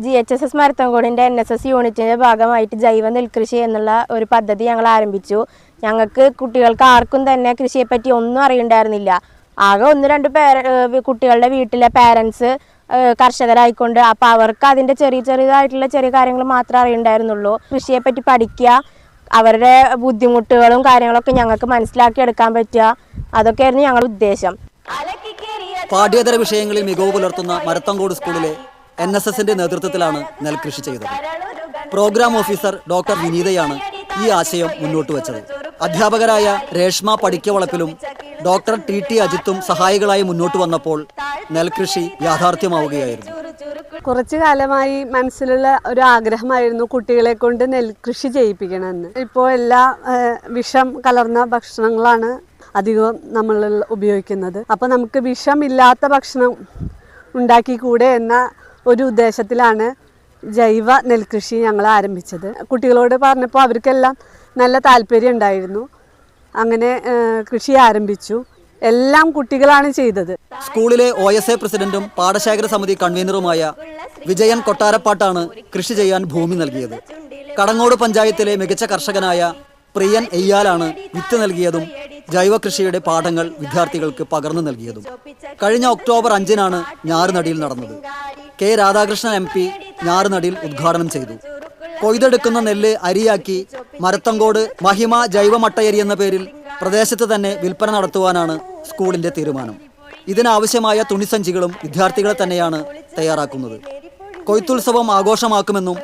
GHSS മരത്തങ്കോടിന്റെ NSS യൂണിറ്റിന്റെ ഭാഗമായിട്ട് ജൈവ നെൽകൃഷി എന്നുള്ള ഒരു പദ്ധതി ഞങ്ങൾ ആരംഭിച്ചു. ഞങ്ങൾക്ക് കുട്ടികൾക്ക് ആർക്കും തന്നെ കൃഷിയെപ്പറ്റി ഒന്നും അറിയണ്ടായിരുന്നില്ല. ആകെ 1-2 കുട്ടികളുടെ വീട്ടിലെ പാരൻസ് കർഷകരായിക്കൊണ്ട് അപ്പോൾ അവർക്ക് അതിൻ്റെ ചെറിയതായിട്ടുള്ള ചെറിയ കാര്യങ്ങൾ മാത്രമേ അറിയണ്ടായിരുന്നുള്ളൂ. കൃഷിയെപ്പറ്റി പഠിക്കുക, അവരുടെ ബുദ്ധിമുട്ടുകളും കാര്യങ്ങളൊക്കെ ഞങ്ങൾക്ക് മനസ്സിലാക്കിയെടുക്കാൻ പറ്റുക, അതൊക്കെയായിരുന്നു ഞങ്ങളുടെ ഉദ്ദേശം. പാഠ്യേതര വിഷയങ്ങളിൽ മികവ് പുലർത്തുന്ന മരത്തങ്കോട് സ്കൂളിലെ NSSന്റെ നേതൃത്വത്തിലാണ് നെൽകൃഷി ചെയ്തത്. പ്രോഗ്രാം ഓഫീസർ ഡോക്ടർ വിനീതയാണ് ഈ ആശയം മുന്നോട്ട് വെച്ചത്. അധ്യാപകരായ രേഷ്മ പടിക്കവളപ്പിലും ഡോക്ടർ TT അജിത്തും സഹായികളായി മുന്നോട്ട് വന്നപ്പോൾ നെൽകൃഷി യാഥാർത്ഥ്യമാവുകയായിരുന്നു. കുറച്ചു കാലമായി മനസ്സിലുള്ള ഒരു ആഗ്രഹമായിരുന്നു കുട്ടികളെ കൊണ്ട് നെൽകൃഷി ചെയ്യിപ്പിക്കണമെന്ന്. ഇപ്പോൾ എല്ലാ വിഷം കലർന്ന ഭക്ഷണങ്ങളാണ് അധികവും നമ്മൾ ഉപയോഗിക്കുന്നത്. അപ്പോൾ നമുക്ക് വിഷമില്ലാത്ത ഭക്ഷണം ഉണ്ടാക്കിക്കൂടെ എന്ന ഒരു ഉദ്ദേശത്തിലാണ് ജൈവ നെൽകൃഷി ഞങ്ങൾ ആരംഭിച്ചത്. കുട്ടികളോട് പറഞ്ഞപ്പോൾ അവർക്കെല്ലാം നല്ല താല്പര്യം ഉണ്ടായിരുന്നു. അങ്ങനെ കൃഷി ആരംഭിച്ചു. എല്ലാം കുട്ടികളാണ് ചെയ്തത്. സ്കൂളിലെ OSA പ്രസിഡന്റും പാടശേഖര സമിതി കൺവീനറുമായ വിജയൻ കൊട്ടാരപ്പാട്ടാണ് കൃഷി ചെയ്യാൻ ഭൂമി നൽകിയത്. കടങ്ങോട് പഞ്ചായത്തിലെ മികച്ച കർഷകനായ പ്രിയൻ എയ്യാലാണ് വിത്ത് നൽകിയതും ജൈവ കൃഷിയുടെ പാഠങ്ങൾ വിദ്യാർത്ഥികൾക്ക് പകർന്നു നൽകിയതും. കഴിഞ്ഞ ഒക്ടോബർ 5-നാണ് ഞാറുനടിയിൽ നടന്നത്. K. രാധാകൃഷ്ണൻ MP ഞാറുനടിയിൽ ഉദ്ഘാടനം ചെയ്തു. കൊയ്തെടുക്കുന്ന നെല്ല് അരിയാക്കി മരത്തങ്കോട് മഹിമ ജൈവമട്ടയരി എന്ന പേരിൽ പ്രദേശത്ത് തന്നെ വിൽപ്പന നടത്തുവാനാണ് സ്കൂളിന്റെ തീരുമാനം. ഇതിനാവശ്യമായ തുണിസഞ്ചികളും വിദ്യാർത്ഥികളെ തന്നെയാണ് തയ്യാറാക്കുന്നത്. കൊയ്ത്തുത്സവം ആഘോഷമാക്കുമെന്നും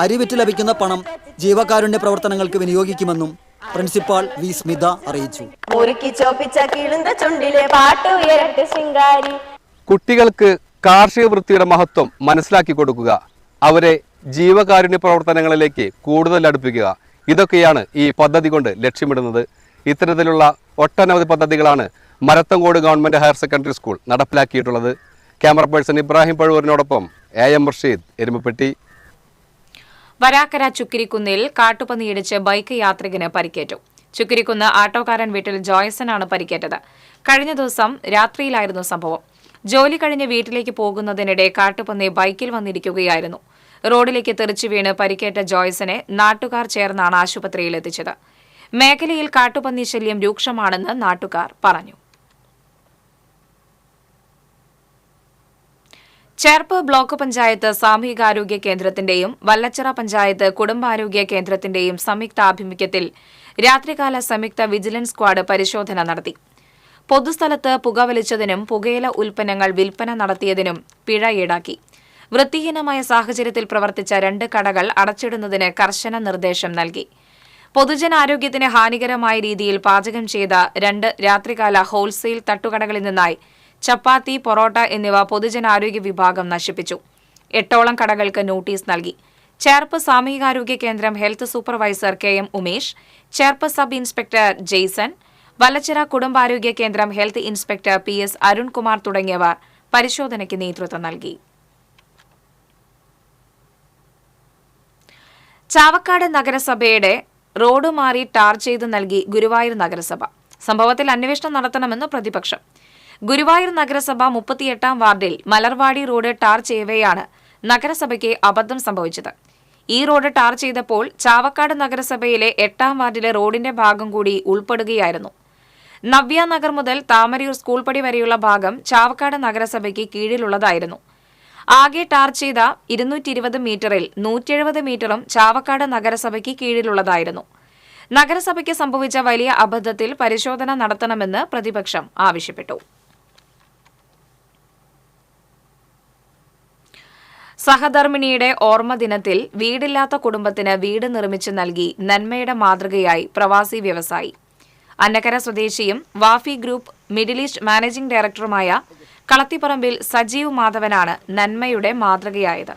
അരി വിറ്റ് ലഭിക്കുന്ന പണം ജീവകാരുണ്യ പ്രവർത്തനങ്ങൾക്ക് വിനിയോഗിക്കുമെന്നും പ്രിൻസിപ്പാൾ V. സ്മിത അറിയിച്ചു. കുട്ടികൾക്ക് കാർഷിക വൃത്തിയുടെ മഹത്വം മനസ്സിലാക്കി കൊടുക്കുക, അവരെ ജീവകാരുണ്യ പ്രവർത്തനങ്ങളിലേക്ക് കൂടുതൽ അടുപ്പിക്കുക, ഇതൊക്കെയാണ് ഈ പദ്ധതി കൊണ്ട് ലക്ഷ്യമിടുന്നത്. ഇത്തരത്തിലുള്ള ഒട്ടനവധി പദ്ധതികളാണ് Marathamcode government higher secondary school നടപ്പിലാക്കിയിട്ടുള്ളത്. ക്യാമറ പേഴ്സൺ ഇബ്രാഹിം പഴുവൂരിനോടൊപ്പം AM റഷീദ്, എരുമപ്പെട്ടി. വരാക്കര ചുക്കിരിക്കുന്നിൽ കാട്ടുപന്നിയിടിച്ച് ബൈക്ക് യാത്രികന് പരിക്കേറ്റു. ചുക്കിരിക്കുന്ന് ആട്ടോക്കാരൻ വീട്ടിൽ ജോയ്സനാണ് പരിക്കേറ്റത്. കഴിഞ്ഞ ദിവസം രാത്രിയിലായിരുന്നു സംഭവം. ജോലി കഴിഞ്ഞ് വീട്ടിലേക്ക് പോകുന്നതിനിടെ കാട്ടുപന്നി ബൈക്കിൽ വന്നിരിക്കുകയായിരുന്നു. റോഡിലേക്ക് തെറിച്ചു വീണ് പരിക്കേറ്റ ജോയ്സനെ നാട്ടുകാർ ചേർന്നാണ് ആശുപത്രിയിൽ എത്തിച്ചത്. മേഖലയിൽ കാട്ടുപന്നി ശല്യം രൂക്ഷമാണെന്ന് നാട്ടുകാർ പറഞ്ഞു. ചേർപ്പ് ബ്ലോക്ക് പഞ്ചായത്ത് സാമൂഹികാരോഗ്യ കേന്ദ്രത്തിന്റെയും വല്ലച്ചിറ പഞ്ചായത്ത് കുടുംബാരോഗ്യ കേന്ദ്രത്തിന്റെയും സംയുക്താഭിമുഖ്യത്തിൽ രാത്രികാല സംയുക്ത വിജിലൻസ് സ്ക്വാഡ് പരിശോധന നടത്തി. പൊതുസ്ഥലത്ത് പുകവലിച്ചതിനും പുകയില ഉൽപ്പന്നങ്ങൾ വിൽപ്പന നടത്തിയതിനും പിഴ ഈടാക്കി. വൃത്തിഹീനമായ സാഹചര്യത്തിൽ പ്രവർത്തിച്ച 2 കടകൾ അടച്ചിടുന്നതിന് കർശന നിർദ്ദേശം നൽകി. പൊതുജനാരോഗ്യത്തിന് ഹാനികരമായ രീതിയിൽ പാചകം ചെയ്ത 2 രാത്രികാല ഹോൾസെയിൽ തട്ടുകടകളിൽ നിന്നായി ചപ്പാത്തി, പൊറോട്ട എന്നിവ പൊതുജനാരോഗ്യ വിഭാഗം നശിപ്പിച്ചു. 8ഓളം കടകൾക്ക് നോട്ടീസ് നൽകി. ചേർപ്പ് സാമൂഹികാരോഗ്യ കേന്ദ്രം health supervisor KM Umesh, Cherpu sub inspector Jaison, Vallachira കുടുംബാരോഗ്യ കേന്ദ്രം ഹെൽത്ത് ഇൻസ്പെക്ടർ PS അരുൺകുമാർ തുടങ്ങിയവർ പരിശോധനയ്ക്ക് നേതൃത്വം നൽകി. ചാവക്കാട് നഗരസഭയുടെ റോഡ് മാറി ടാർ ചെയ്ത് നൽകി ഗുരുവായൂർ നഗരസഭ. സംഭവത്തിൽ അന്വേഷണം നടത്തണമെന്ന് പ്രതിപക്ഷം. ഗുരുവായൂർ നഗരസഭ 38-ാം വാർഡിൽ മലർവാടി റോഡ് ടാർ ചെയ്യവെയാണ് നഗരസഭയ്ക്ക് അബദ്ധം സംഭവിച്ചത്. ഈ റോഡ് ടാർ ചെയ്തപ്പോൾ ചാവക്കാട് നഗരസഭയിലെ 8-ാം വാർഡിലെ റോഡിന്റെ ഭാഗം കൂടി ഉൾപ്പെടുകയായിരുന്നു. നവ്യ നഗർ മുതൽ താമരയൂർ സ്കൂൾ പടി വരെയുള്ള ഭാഗം ചാവക്കാട് നഗരസഭയ്ക്ക് കീഴിലുള്ളതായിരുന്നു. ആകെ ടാർ ചെയ്ത 220 മീറ്ററിൽ 170 മീറ്ററും ചാവക്കാട് നഗരസഭയ്ക്ക് കീഴിലുള്ളതായിരുന്നു. നഗരസഭയ്ക്ക് സംഭവിച്ച വലിയ അബദ്ധത്തിൽ പരിശോധന നടത്തണമെന്ന് പ്രതിപക്ഷം ആവശ്യപ്പെട്ടു. സഹധർമ്മിണിയുടെ ഓർമ്മ ദിനത്തിൽ വീടില്ലാത്ത കുടുംബത്തിന് വീട് നിർമ്മിച്ചു നൽകി നന്മയുടെ മാതൃകയായി പ്രവാസി വ്യവസായി. അന്നക്കര സ്വദേശിയും Wafy group middle east managing ഡയറക്ടറുമായ കളത്തിപ്പറമ്പിൽ സജീവ് മാധവനാണ് നന്മയുടെ മാതൃകയായത്.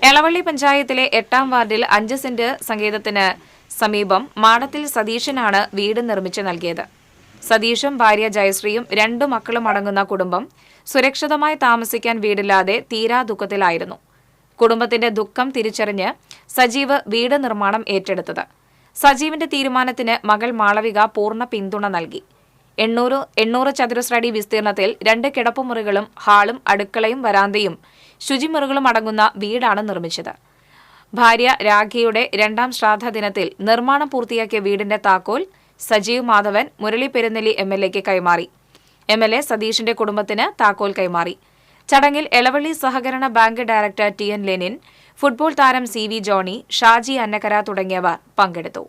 എളവള്ളി പഞ്ചായത്തിലെ 8-ാം വാർഡിൽ 5 സെന്റ് സംഗീതത്തിന് സമീപം മാടത്തിൽ സതീശനാണ് വീട് നിർമ്മിച്ചു നൽകിയത്. സതീഷും ഭാര്യ ജയശ്രീയും 2 മക്കളും അടങ്ങുന്ന കുടുംബം സുരക്ഷിതമായി താമസിക്കാൻ വീടില്ലാതെ തീരാ ദുഃഖത്തിലായിരുന്നു. കുടുംബത്തിന്റെ ദുഃഖം തിരിച്ചറിഞ്ഞ് സജീവ് വീട് നിർമ്മാണം ഏറ്റെടുത്തത്. സജീവിന്റെ തീരുമാനത്തിന് മകൾ മാളവിക പൂർണ്ണ പിന്തുണ നൽകി. 800 ചതുരശ്ര അടി വിസ്തീർണത്തിൽ 2 കിടപ്പുമുറികളും ഹാളും അടുക്കളയും വരാന്തയും ശുചിമുറികളും അടങ്ങുന്ന വീടാണ് നിർമ്മിച്ചത്. ഭാര്യ രാഖിയുടെ 2ാം ശ്രാദ്ധ ദിനത്തിൽ നിർമ്മാണം പൂർത്തിയാക്കിയ വീടിന്റെ താക്കോൽ സജീവ് മാധവൻ മുരളി പെരുന്നെല്ലി MLAക്ക് കൈമാറി. MLA സതീഷിന്റെ കുടുംബത്തിന് താക്കോൽ കൈമാറി. ചടങ്ങിൽ എളവള്ളി സഹകരണ bank director TN Lenin, football താരം CV ജോണി, ഷാജി അന്നക്കര തുടങ്ങിയവർ പങ്കെടുത്തു.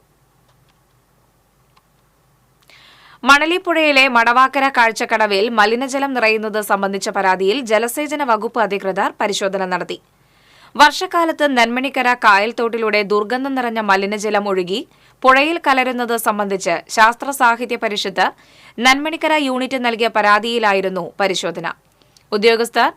മണലിപ്പുഴയിലെ മടവാക്കര കാഴ്ചക്കടവിൽ മലിനജലം നിറയുന്നത് സംബന്ധിച്ച പരാതിയിൽ ജലസേചന വകുപ്പ് അധികൃതർ പരിശോധന നടത്തി. വർഷക്കാലത്ത് നെന്മണിക്കര കായൽത്തോട്ടിലൂടെ ദുർഗന്ധം നിറഞ്ഞ മലിനജലം ഒഴുകി പുഴയിൽ കലരുന്നത് സംബന്ധിച്ച് ശാസ്ത്ര സാഹിത്യ പരിഷത്ത് നെന്മണിക്കര യൂണിറ്റ് നൽകിയ പരാതിയിലായിരുന്നു പരിശോധന. ഉദ്യോഗസ്ഥർ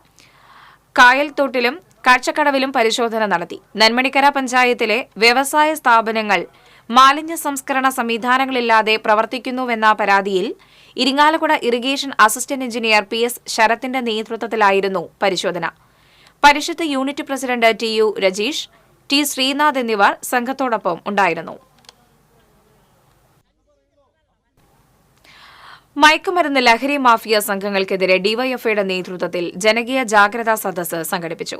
കായൽത്തോട്ടിലും കാഴ്ചക്കടവിലും പരിശോധന നടത്തി. നെന്മണിക്കര പഞ്ചായത്തിലെ വ്യവസായ സ്ഥാപനങ്ങൾ മാലിന്യ സംസ്കരണ സംവിധാനങ്ങളില്ലാതെ പ്രവർത്തിക്കുന്നുവെന്ന പരാതിയിൽ Irinjalakuda irrigation assistant engineer PS ശരത്തിന്റെ നേതൃത്വത്തിലായിരുന്നു പരിശോധന. Parishad unit president TU Rajeesh, T Sreenath എന്നിവർ സംഘത്തോടൊപ്പം ഉണ്ടായിരുന്നു. മയക്കുമരുന്ന് ലഹരി മാഫിയ സംഘങ്ങൾക്കെതിരെ ഡിവൈഎഫ്ഐയുടെ നേതൃത്വത്തിൽ ജനകീയ ജാഗ്രതാ സദസ്സ് സംഘടിപ്പിച്ചു.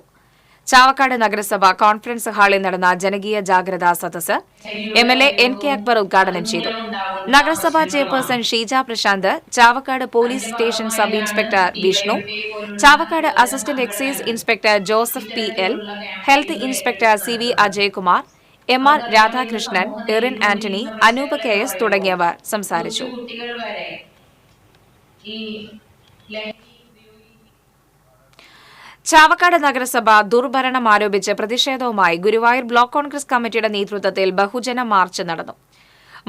ചാവക്കാട് നഗരസഭ കോൺഫറൻസ് ഹാളിൽ നടന്ന ജനകീയ ജാഗ്രതാ സദസ്സ് MLA NK അക്ബർ ഉദ്ഘാടനം ചെയ്തു. നഗരസഭാ chairperson Sheeja Prasanth, Chavakkad police station sub inspector Vishnu, Chavakkad assistant excise inspector Joseph PL, health inspector CV Ajaykumar, MR Radhakrishnan, Erin Antony, Anoop KS തുടങ്ങിയവർ സംസാരിച്ചു. ചാവക്കാട് നഗരസഭ ദുർഭരണം ആരോപിച്ച് പ്രതിഷേധവുമായി ഗുരുവായൂർ ബ്ലോക്ക് കോൺഗ്രസ് കമ്മിറ്റിയുടെ നേതൃത്വത്തിൽ ബഹുജന മാർച്ച് നടന്നു.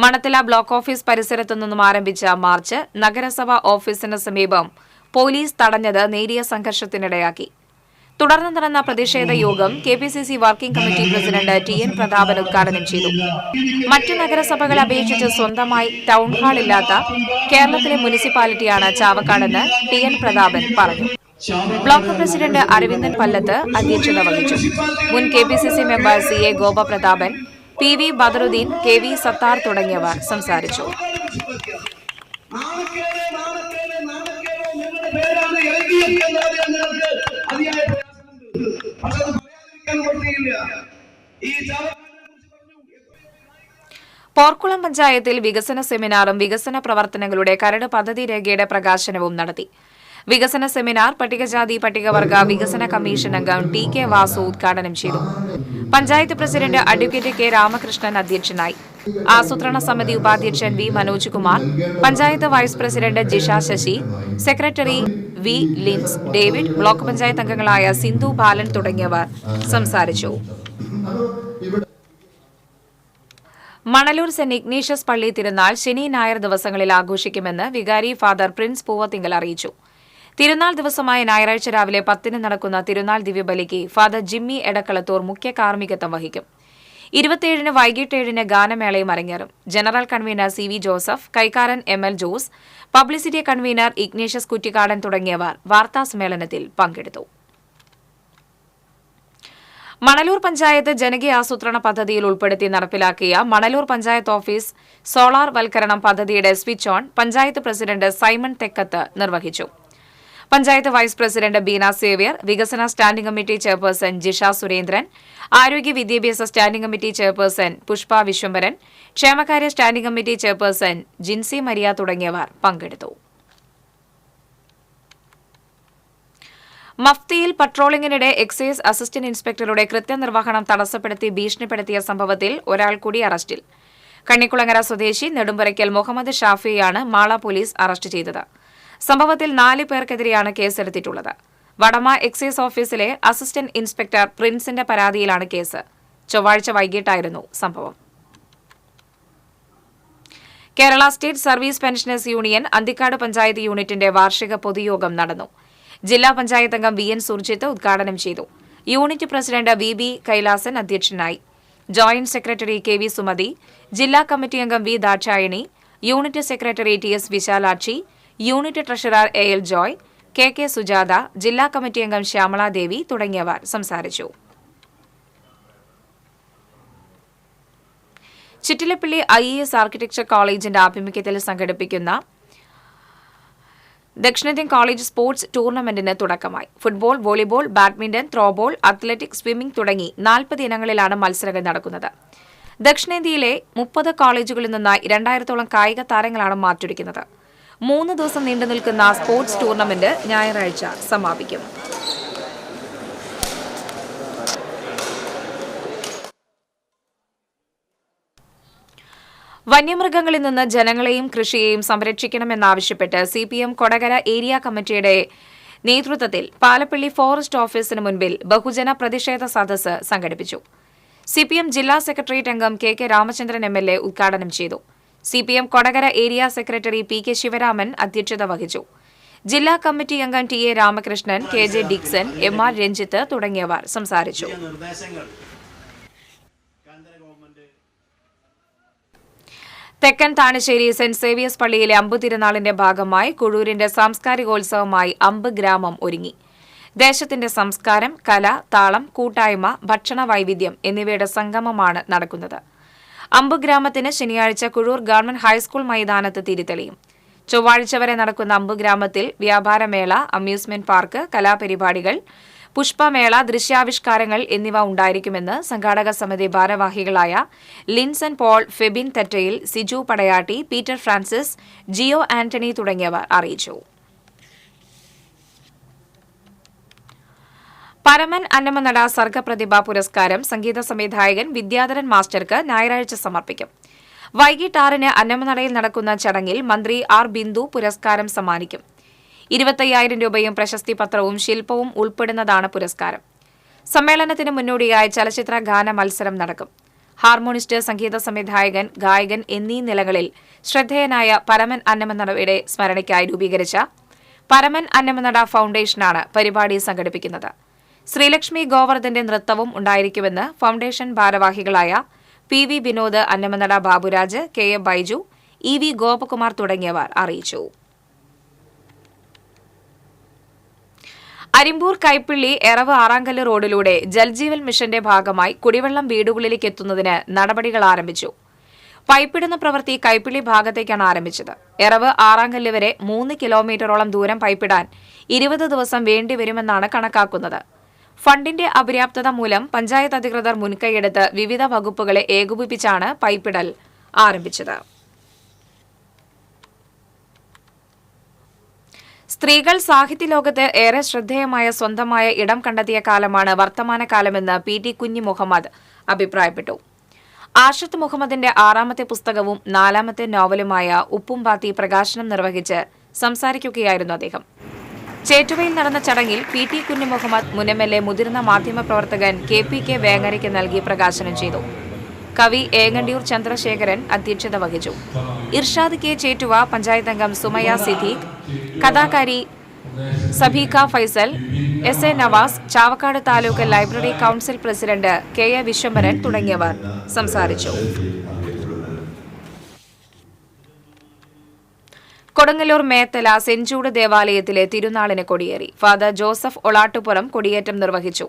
മണത്തല ബ്ലോക്ക് ഓഫീസ് പരിസരത്തു നിന്നും ആരംഭിച്ച മാർച്ച് നഗരസഭാ ഓഫീസിന് സമീപം പോലീസ് തടഞ്ഞത് നേരിയ സംഘർഷത്തിനിടയാക്കി. തുടർന്ന് നടന്ന പ്രതിഷേധ യോഗം KPCC working committee president TN Prathapan ഉദ്ഘാടനം ചെയ്തു. മറ്റു നഗരസഭകളെ അപേക്ഷിച്ച് സ്വന്തമായി ടൗൺ ഹാൾ ഇല്ലാത്ത കേരളത്തിലെ മുനിസിപ്പാലിറ്റിയാണ് ചാവക്കാടെന്ന് TN പ്രതാപൻ പറഞ്ഞു. ബ്ലോക്ക് പ്രസിഡന്റ് അരവിന്ദൻ പല്ലത്ത് അധ്യക്ഷത വഹിച്ചു. മുൻ KPCC member CA Gopaprathapan, PV Badaruddin, KV Sathar തുടങ്ങിയവർ സംസാരിച്ചു. പോർക്കുളം പഞ്ചായത്തിൽ വികസന സെമിനാറും വികസന പ്രവർത്തനങ്ങളുടെ കരട് പദ്ധതി രേഖയുടെ പ്രകാശനവും നടത്തി. വികസന സെമിനാർ പട്ടികജാതി പട്ടികവർഗ വികസന കമ്മീഷൻ അംഗം TK വാസു ഉദ്ഘാടനം ചെയ്തു. Panchayat president advocate K Ramakrishnan അധ്യക്ഷനായി. ആസൂത്രണ സമിതി ഉപാധ്യക്ഷൻ V Manoj Kumar, panchayat vice president Jisha Sasi, secretary V Lins David, block panchayat അംഗങ്ങളായ സിന്ധു ബാലൻ തുടങ്ങിയവർ സംസാരിച്ചു. മണലൂർ സെന്റ് ഇഗ്നീഷ്യസ് പള്ളി തിരുനാൾ ശനി ഞായർ ദിവസങ്ങളിൽ ആഘോഷിക്കുമെന്ന് വികാരി ഫാദർ പ്രിൻസ് പൂവത്തിങ്കൽ അറിയിച്ചു. തിരുനാൾ ദിവസമായ ഞായറാഴ്ച രാവിലെ 10 നടക്കുന്ന തിരുനാൾ ദിവ്യബലിക്ക് ഫാദർ ജിമ്മി എടക്കളത്തൂർ മുഖ്യ കാർമ്മികത്വം വഹിക്കും. 27 വൈകിട്ട് 7 ഗാനമേളയും അരങ്ങേറും. ജനറൽ കൺവീനർ CV ജോസഫ്, കൈക്കാരൻ ML Jose, publicity convener Ignatius Kuttikkadan തുടങ്ങിയവർ വാർത്താസമ്മേളനത്തിൽ പങ്കെടുത്തു. മണലൂർ പഞ്ചായത്ത് ജനകീയ ആസൂത്രണ പദ്ധതിയിൽ ഉൾപ്പെടുത്തി നടപ്പിലാക്കിയ മണലൂർ പഞ്ചായത്ത് ഓഫീസ് സോളാർ വൽക്കരണം പദ്ധതിയുടെ switch on panchayat president Simon Thekkath നിർവഹിച്ചു. പഞ്ചായത്ത് വൈസ് പ്രസിഡന്റ് ബീന സേവ്യർ, വികസന standing committee chairperson Jisha Surendran, ആരോഗ്യ വിദ്യാഭ്യാസ standing committee chairperson Pushpa Viswambharan, ക്ഷേമകാര്യ standing committee chairperson Jincy Maria തുടങ്ങിയവർ പങ്കെടുത്തു. മഫ്തിയിൽ പട്രോളിംഗിനിടെ എക്സൈസ് അസിസ്റ്റന്റ് ഇൻസ്പെക്ടറുടെ കൃത്യനിർവഹണം തടസ്സപ്പെടുത്തി ഭീഷണിപ്പെടുത്തിയ സംഭവത്തിൽ ഒരാൾ കൂടി അറസ്റ്റിൽ. കണ്ണിക്കുളങ്ങര സ്വദേശി നെടുമ്പുരയ്ക്കൽ മുഹമ്മദ് ഷാഫിയെയാണ് മാള പോലീസ് അറസ്റ്റ് ചെയ്തത്. സംഭവത്തിൽ 4 പേർക്കെതിരെയാണ് കേസെടുത്തിട്ടുള്ളത്. വടമ എക്സൈസ് ഓഫീസിലെ അസിസ്റ്റന്റ് ഇൻസ്പെക്ടർ പ്രിൻസിന്റെ പരാതിയിലാണ് കേസ്. ചൊവ്വാഴ്ച വൈകിട്ടായിരുന്നു സംഭവം. Kerala state service pensioners union Anthikad panchayat യൂണിറ്റിന്റെ വാർഷിക പൊതുയോഗം നടന്നു. ജില്ലാ പഞ്ചായത്ത് അംഗം VN സുർജിത്ത് ഉദ്ഘാടനം ചെയ്തു. യൂണിറ്റ് പ്രസിഡന്റ് VB കൈലാസൻ അധ്യക്ഷനായി. ജോയിന്റ് സെക്രട്ടറി KV സുമതി, ജില്ലാ കമ്മിറ്റി അംഗം V Dakshayani, unit secretary TS Visalakshi, unit treasurer AL Joy, KK Sujatha, ജില്ലാ കമ്മിറ്റി അംഗം ശ്യാമളാദേവി തുടങ്ങിയവർ സംസാരിച്ചു. ചിറ്റിലപ്പള്ളി IAS ആർക്കിടെക്ചർ കോളേജിന്റെ ആഭിമുഖ്യത്തിൽ സംഘടിപ്പിക്കുന്ന ദക്ഷിണേന്ത്യൻ കോളേജ് സ്പോർട്സ് ടൂർണമെന്റിന് തുടക്കമായി. Football, volleyball, badminton, throwball, athletic, swimming തുടങ്ങി 40 ഇനങ്ങളിലാണ് മത്സരങ്ങൾ നടക്കുന്നത്. ദക്ഷിണേന്ത്യയിലെ 30 കോളേജുകളിൽ നിന്നായി 2000-ഓളം കായിക താരങ്ങളാണ് മാറ്റുരയ്ക്കുന്നത്. 3 ദിവസം നീണ്ടുനിൽക്കുന്ന സ്പോർട്സ് ടൂർണമെന്റ് ഞായറാഴ്ച സമാപിക്കും. വന്യമൃഗങ്ങളിൽ നിന്ന് ജനങ്ങളെയും കൃഷിയെയും സംരക്ഷിക്കണമെന്നാവശ്യപ്പെട്ട് CPM കൊടകര ഏരിയ കമ്മിറ്റിയുടെ നേതൃത്വത്തിൽ പാലപ്പള്ളി ഫോറസ്റ്റ് ഓഫീസിന് മുൻപിൽ ബഹുജന പ്രതിഷേധ സദസ്സ് സംഘടിപ്പിച്ചു. CPM ജില്ലാ സെക്രട്ടേറിയറ്റ് അംഗം KK രാമചന്ദ്രൻ MLA ഉദ്ഘാടനം ചെയ്തു. CPM Kodakara area secretary PK Sivaraman അധ്യക്ഷത വഹിച്ചു. ജില്ലാ കമ്മിറ്റി അംഗം TA Ramakrishnan, KJ Dixon, MR Ranjith തുടങ്ങിയവർ സംസാരിച്ചു. തെക്കൻ താണശ്ശേരി സെന്റ് സേവിയേഴ്സ് പള്ളിയിലെ അമ്പ് തിരുനാളിന്റെ ഭാഗമായി കുഴൂരിന്റെ സാംസ്കാരികോത്സവമായി അമ്പ് ഗ്രാമം ഒരുങ്ങി. ദേശത്തിന്റെ സംസ്കാരം, കല, താളം, കൂട്ടായ്മ, ഭക്ഷണ വൈവിധ്യം എന്നിവയുടെ സംഗമമാണ് നടക്കുന്നത്. അമ്പ് ഗ്രാമത്തിന് ശനിയാഴ്ച കുഴൂർ ഗവൺമെന്റ് ഹൈസ്കൂൾ മൈതാനത്ത് തിരിതെളിയും. ചൊവ്വാഴ്ച വരെ നടക്കുന്ന അമ്പ് ഗ്രാമത്തിൽ വ്യാപാരമേള, അമ്യൂസ്മെന്റ് പാർക്ക്, കലാപരിപാടികൾ, പുഷ്പമേള, ദൃശ്യാവിഷ്കാരങ്ങൾ എന്നിവ ഉണ്ടായിരിക്കുമെന്ന് സംഘാടക സമിതി ഭാരവാഹികളായ Linson Paul, Febin Thettayil, Siju Padayatti, Peter Francis, Jio Antony തുടങ്ങിയവർ അറിയിച്ചു. പരമൻ അന്നമനട സർഗപ്രതിഭ പുരസ്കാരം സംഗീത സംവിധായകൻ വിദ്യാധരൻ മാസ്റ്റർക്ക് ഞായറാഴ്ച സമർപ്പിക്കും. വൈകിട്ട് 6-ന് അന്നമനടയിൽ നടക്കുന്ന ചടങ്ങിൽ മന്ത്രി R ബിന്ദു പുരസ്കാരം സമ്മാനിക്കും. 25,000 രൂപയും പ്രശസ്തി പത്രവും ശില്പവും ഉൾപ്പെടുന്നതാണ് പുരസ്കാരം. സമ്മേളനത്തിന് മുന്നോടിയായി ചലച്ചിത്ര ഗാന മത്സരം നടക്കും. ഹാർമോണിസ്റ്റ്, സംഗീത സംവിധായകൻ, ഗായകൻ എന്നീ നിലകളിൽ ശ്രദ്ധേയനായ പരമൻ അന്നമനടയുടെ സ്മരണയ്ക്കായി രൂപീകരിച്ച പരമൻ അന്നമനട ഫൗണ്ടേഷനാണ് പരിപാടി സംഘടിപ്പിക്കുന്നത്. ശ്രീലക്ഷ്മി ഗോവർദ്ധന്റെ നൃത്തവും ഉണ്ടായിരിക്കുമെന്ന് ഫൗണ്ടേഷൻ ഭാരവാഹികളായ PV Vinod, Annamanada Baburaj, KM Baiju, EV Gopakumar തുടങ്ങിയവർ അറിയിച്ചു. അരിമ്പൂർ കൈപ്പിള്ളി എറവ് ആറാങ്കല്ല് റോഡിലൂടെ ജൽജീവൻ മിഷന്റെ ഭാഗമായി കുടിവെള്ളം വീടുകളിലേക്ക് എത്തുന്നതിന് നടപടികൾ ആരംഭിച്ചു. പൈപ്പിടുന്ന പ്രവൃത്തി കൈപ്പിള്ളി ഭാഗത്തേക്കാണ് ആരംഭിച്ചത്. എറവ് ആറാങ്കല്ല് വരെ 3 കിലോമീറ്ററോളം ദൂരം പൈപ്പിടാൻ 20 ദിവസം വേണ്ടിവരുമെന്നാണ് കണക്കാക്കുന്നത്. ഫണ്ടിന്റെ അപര്യാപ്തത മൂലം പഞ്ചായത്ത് അധികൃതർ മുൻകൈയെടുത്ത് വിവിധ വകുപ്പുകളെ ഏകോപിപ്പിച്ചാണ് പൈപ്പിടൽ ആരംഭിച്ചത്. സ്ത്രീകൾ സാഹിത്യലോകത്ത് ഏറെ ശ്രദ്ധേയമായ സ്വന്തമായ ഇടം കണ്ടെത്തിയ കാലമാണ് വർത്തമാനകാലമെന്ന് PT കുഞ്ഞി മുഹമ്മദ് അഭിപ്രായപ്പെട്ടു. ആഷത്ത് മുഹമ്മദിന്റെ 6ാമത്തെ പുസ്തകവും 4ാമത്തെ നോവലുമായ ഉപ്പും പാത്തി പ്രകാശനം നിർവഹിച്ച് സംസാരിക്കുകയായിരുന്നു അദ്ദേഹം. ചേറ്റുവയിൽ നടന്ന ചടങ്ങിൽ PT കുഞ്ഞി മുഹമ്മദ് മുൻ MLA മുതിർന്ന മാധ്യമപ്രവർത്തകൻ KPK വേങ്ങരയ്ക്ക് നൽകി പ്രകാശനം ചെയ്തു. കവി ഏങ്ങണ്ടിയൂർ ചന്ദ്രശേഖരൻ അധ്യക്ഷത വഹിച്ചു. ഇർഷാദ് K ചേറ്റുവ, പഞ്ചായത്ത് അംഗം സുമയ സിദ്ദീഖ്, കഥാകാരി Sabeeka Faisal, SA Navas, Chavakkad taluk library council president KA Viswambharan തുടങ്ങിയവർ സംസാരിച്ചു. കൊടുങ്ങല്ലൂർ മേത്തല സെന്റ് ജൂഡ് ദേവാലയത്തിലെ തിരുനാളിന് കൊടിയേറി. ഫാദർ ജോസഫ് ഒളാട്ടുപുറം കൊടിയേറ്റം നിർവഹിച്ചു.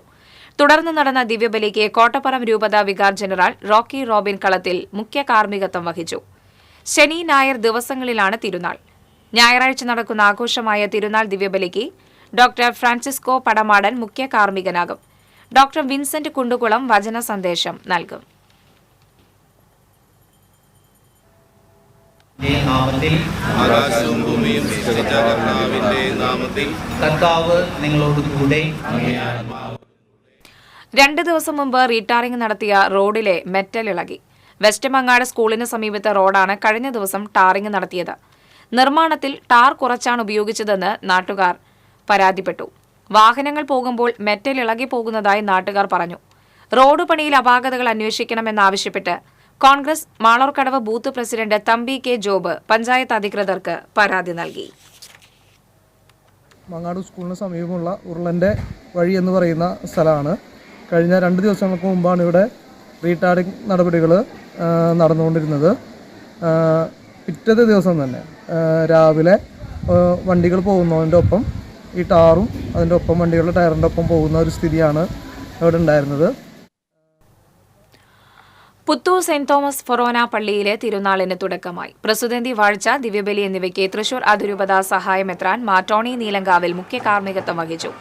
തുടർന്ന് നടന്ന ദിവ്യബലിക്ക് കോട്ടപ്പുറം രൂപത വികാർ ജനറൽ റോക്കി റോബിൻ കളത്തിൽ മുഖ്യ കാർമ്മികത്വം വഹിച്ചു. ശനി, ഞായർ ദിവസങ്ങളിലാണ് തിരുനാൾ. ഞായറാഴ്ച നടക്കുന്ന ആഘോഷമായ തിരുനാൾ ദിവ്യബലിക്ക് ഡോക്ടർ ഫ്രാൻസിസ്കോ പടമാടൻ മുഖ്യ കാർമ്മികനാകും. ഡോക്ടർ വിൻസെന്റ് കുണ്ടുകുളം വചന സന്ദേശം നൽകും. ആകാശവും ഭൂമിയും സൃഷ്ടിച്ച കർത്താവിന്റെ നാമത്തിൽ കർത്താവ് നിങ്ങളോട് കൂടെ. 2 ദിവസം മുമ്പ് റീടാറിംഗ് നടത്തിയ റോഡിലെ മെറ്റൽ ഇളകി. വെസ്റ്റ് മങ്ങാട് സ്കൂളിന് സമീപത്തെ റോഡാണ് കഴിഞ്ഞ ദിവസം ടാറിംഗ് നടത്തിയത്. നിർമ്മാണത്തിൽ ടാർ കുറച്ചാണ് ഉപയോഗിച്ചതെന്ന് നാട്ടുകാർ പരാതിപ്പെട്ടു. വാഹനങ്ങൾ പോകുമ്പോൾ മെറ്റൽ ഇളകി പോകുന്നതായി നാട്ടുകാർ പറഞ്ഞു. റോഡ് പണിയിൽ അപാകതകൾ അന്വേഷിക്കണമെന്നാവശ്യപ്പെട്ട് Congress Maloorkadavu booth president Thampi K Job panchayat അധികൃതർക്ക് പരാതി നൽകി. മങ്ങാട് സ്കൂളിന് സമീപമുള്ള ഉരുളൻ്റെ വഴി എന്ന് പറയുന്ന സ്ഥലമാണ്. കഴിഞ്ഞ 2 ദിവസങ്ങൾക്ക് മുമ്പാണ് ഇവിടെ റീടാറിംഗ് നടപടികൾ നടന്നുകൊണ്ടിരുന്നത്. പിറ്റത്തെ ദിവസം തന്നെ രാവിലെ വണ്ടികൾ പോകുന്നതിൻ്റെ ഒപ്പം ഈ ടാറും അതിൻ്റെ ഒപ്പം വണ്ടികളുടെ ടയറിൻ്റെ ഒപ്പം പോകുന്ന ഒരു സ്ഥിതിയാണ് അവിടെ ഉണ്ടായിരുന്നത്. പുത്തൂർ സെന്റ് തോമസ് ഫൊറോന പള്ളിയിലെ തിരുനാളിന് തുടക്കമായി. പ്രസുതന്തി വാഴ്ച, ദിവ്യബലി എന്നിവയ്ക്ക് തൃശൂർ അതിരൂപത സഹായമെത്രാൻ മാറ്റോണി നീലങ്കാവിൽ മുഖ്യ കാർമ്മികത്വം വഹിച്ചു.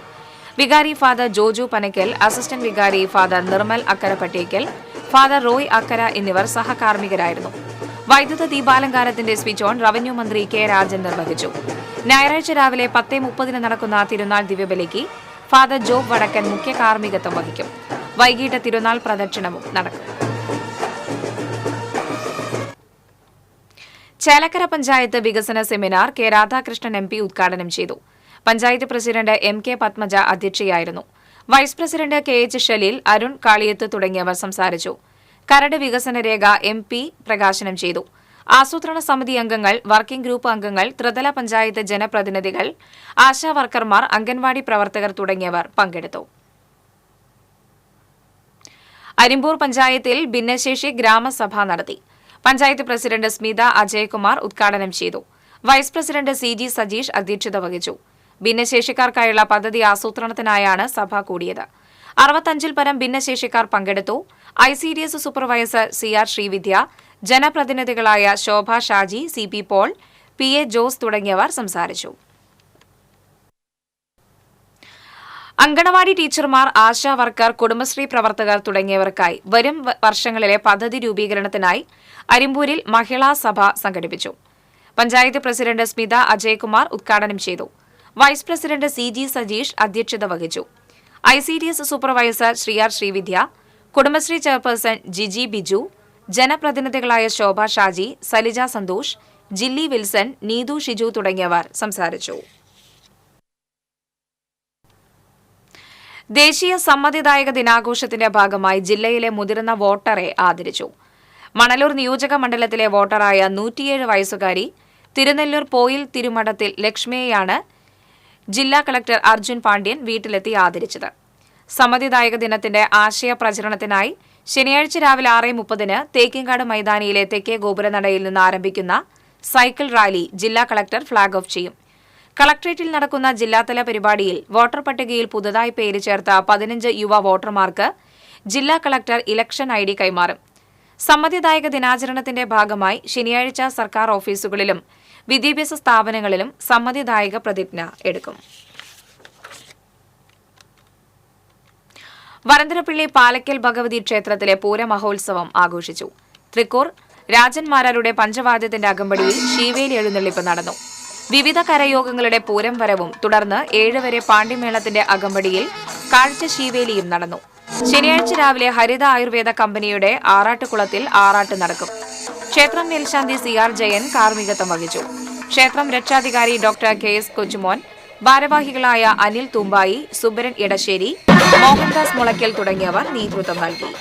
വികാരി ഫാദർ ജോജു പനക്കൽ, അസിസ്റ്റന്റ് വികാരി ഫാദർ നിർമ്മൽ അക്കരപ്പട്ടേക്കൽ, ഫാദർ റോയ് അക്കര എന്നിവർ സഹകാർമ്മികരായിരുന്നു. വൈദ്യുത ദീപാലങ്കാരത്തിന്റെ സ്വിച്ച് ഓൺ റവന്യൂ മന്ത്രി കെ രാജൻ നിർവഹിച്ചു. ഞായറാഴ്ച രാവിലെ 10:30 നടക്കുന്ന തിരുനാൾ ദിവ്യബലിക്ക് ഫാദർ ജോബ് വടക്കൻ മുഖ്യ കാർമ്മികത്വം വഹിക്കും. വൈകിട്ട് തിരുനാൾ പ്രദക്ഷിണവും നടക്കും. ചേലക്കര പഞ്ചായത്ത് വികസന സെമിനാർ കെ രാധാകൃഷ്ണൻ MP ഉദ്ഘാടനം ചെയ്തു. പഞ്ചായത്ത് പ്രസിഡന്റ് MK പത്മജ അധ്യക്ഷയായിരുന്നു. Vice president KH Shaleel, Arun Kaliyath തുടങ്ങിയവർ സംസാരിച്ചു. കരട് വികസന രേഖ MP പ്രകാശനം ചെയ്തു. ആസൂത്രണ സമിതി അംഗങ്ങൾ, വർക്കിംഗ് ഗ്രൂപ്പ് അംഗങ്ങൾ, ത്രിതല പഞ്ചായത്ത് ജനപ്രതിനിധികൾ, ആശാ വർക്കർമാർ, അംഗൻവാടി പ്രവർത്തകർ തുടങ്ങിയവർ പങ്കെടുത്തു. അരിമ്പൂർ പഞ്ചായത്തിൽ ഭിന്നശേഷി ഗ്രാമസഭ നടത്തി. പഞ്ചായത്ത് പ്രസിഡന്റ് സ്മിത അജയകുമാർ ഉദ്ഘാടനം ചെയ്തു. വൈസ് പ്രസിഡന്റ് CG സജീഷ് അധ്യക്ഷത വഹിച്ചു. ഭിന്നശേഷിക്കാർക്കായുള്ള പദ്ധതി ആസൂത്രണത്തിനായാണ് സഭ കൂടിയത്. 65-ൽ പരം ഭിന്നശേഷിക്കാർ പങ്കെടുത്തു. ICDS സൂപ്പർവൈസർ CR ശ്രീവിദ്യ, ജനപ്രതിനിധികളായ ശോഭ ഷാജി, CP പോൾ, PA ജോസ് തുടങ്ങിയവർ സംസാരിച്ചു. അങ്കണവാടി ടീച്ചർമാർ, ആശാ വർക്കർ, കുടുംബശ്രീ പ്രവർത്തകർ തുടങ്ങിയവർക്കായി വരും വർഷങ്ങളിലെ പദ്ധതി രൂപീകരണത്തിനായി അരിമ്പൂരിൽ മഹിളാ സഭ സംഘടിപ്പിച്ചു. പഞ്ചായത്ത് പ്രസിഡന്റ് സ്മിത അജയകുമാർ ഉദ്ഘാടനം ചെയ്തു. വൈസ് പ്രസിഡന്റ് CG സജീഷ് അധ്യക്ഷത വഹിച്ചു. ICDS supervisor CR Sreevidya, Kudumbashree chairperson Jiji Biju, ജനപ്രതിനിധികളായ ശോഭ ഷാജി, സലിജ സന്തോഷ്, ജില്ലി വിൽസൺ, നീതു ഷിജു തുടങ്ങിയവർ സംസാരിച്ചു. ദേശീയ സമ്മതിദായക ദിനാഘോഷത്തിന്റെ ഭാഗമായി ജില്ലയിലെ മുതിർന്ന വോട്ടറെ ആദരിച്ചു. മണലൂർ നിയോജക മണ്ഡലത്തിലെ വോട്ടറായ 107 വയസ്സുകാരി തിരുനെല്ലൂർ പോയിൽ തിരുമഠത്തിൽ ലക്ഷ്മിയെയാണ് ജില്ലാ കളക്ടർ അർജുൻ പാണ്ഡ്യൻ വീട്ടിലെത്തി ആദരിച്ചത്. സമ്മതിദായക ദിനത്തിന്റെ ആശയ പ്രചരണത്തിനായി ശനിയാഴ്ച രാവിലെ 6:30 തേക്കിൻകാട് മൈതാനിയിലെ തെക്കേ ഗോപുരനടയിൽ നിന്ന് ആരംഭിക്കുന്ന സൈക്കിൾ റാലി ജില്ലാ കളക്ടർ ഫ്ളാഗ് ഓഫ് ചെയ്യും. കളക്ടറേറ്റിൽ നടക്കുന്ന ജില്ലാതല പരിപാടിയിൽ വോട്ടർ പട്ടികയിൽ പുതുതായി പേര് ചേർത്ത 15 യുവ വോട്ടർമാർക്ക് ജില്ലാ കളക്ടർ ഇലക്ഷൻ ID കൈമാറും. സമ്മതിദായക ദിനാചരണത്തിന്റെ ഭാഗമായി ശനിയാഴ്ച സർക്കാർ ഓഫീസുകളിലും വിദ്യാഭ്യാസ സ്ഥാപനങ്ങളിലും സമ്മതിദായക പ്രതിജ്ഞ എടുക്കും. വരന്തരപ്പള്ളി പാലക്കൽ ഭഗവതി ക്ഷേത്രത്തിലെ പൂരമഹോത്സവം ആഘോഷിച്ചു. തൃക്കൂർ രാജന്മാരുടെ പഞ്ചവാദ്യത്തിന്റെ അകമ്പടിയിൽ ശീവേലി എഴുന്നള്ളിപ്പ് നടന്നു. വിവിധ കരയോഗങ്ങളുടെ പൂരം വരവും തുടർന്ന് 7 വരെ പാണ്ഡിമേളത്തിന്റെ അകമ്പടിയിൽ കാഴ്ച ശീവേലിയും നടന്നു. ശനിയാഴ്ച രാവിലെ ഹരിത ആയുർവേദ കമ്പനിയുടെ ആറാട്ടുകുളത്തിൽ ആറാട്ട് നടക്കും. ക്ഷേത്രം മേൽശാന്തി CR ജയൻ കാർമ്മികത്വം വഹിച്ചു. ക്ഷേത്രം രക്ഷാധികാരി ഡോക്ടർ KS കൊച്ചുമോൻ, ഭാരവാഹികളായ അനിൽ തൂമ്പായി, സുബരൻ ഇടശ്ശേരി, മോഹൻദാസ് മുളയ്ക്കൽ തുടങ്ങിയവർ നേതൃത്വം നൽകി.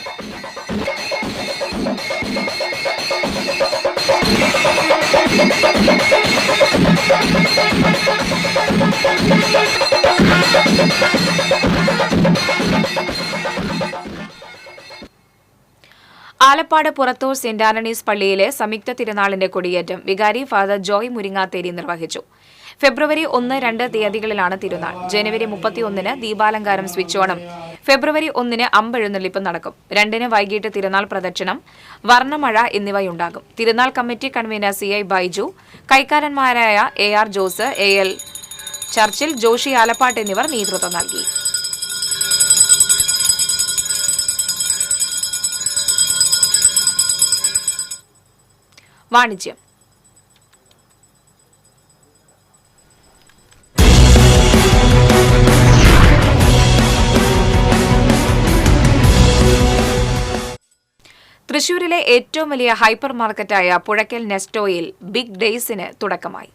ആലപ്പാട് പുറത്തൂർ സെന്റ് ആന്റണീസ് പള്ളിയിലെ സംയുക്ത തിരുനാളിന്റെ കൊടിയേറ്റം വികാരി ഫാദർ ജോയ് മുരിങ്ങാത്തേരി നിർവഹിച്ചു. ഫെബ്രുവരി 1-2 തീയതികളിലാണ് തിരുനാൾ. ജനുവരി 31 ദീപാലങ്കാരം സ്വിച്ച് ഓണും ഫെബ്രുവരി 1 അമ്പെഴുന്നള്ളിപ്പ് നടക്കും. 2 വൈകിട്ട് തിരുനാൾ പ്രദക്ഷിണം, വർണ്ണമഴ എന്നിവയുണ്ടാകും. തിരുനാൾ കമ്മിറ്റി കൺവീനർ CI ബൈജു, കൈക്കാരന്മാരായ AR ജോസ്, AL ചർച്ചിൽ, ജോഷി ആലപ്പാട്ട് എന്നിവർ നേതൃത്വം നൽകി. വാണിജ്യം. തൃശൂരിലെ ഏറ്റവും വലിയ ഹൈപ്പർ മാർക്കറ്റായ പുഴയ്ക്കൽ നെസ്റ്റോയിൽ ബിഗ് ഡേയ്സിന് തുടക്കമായി.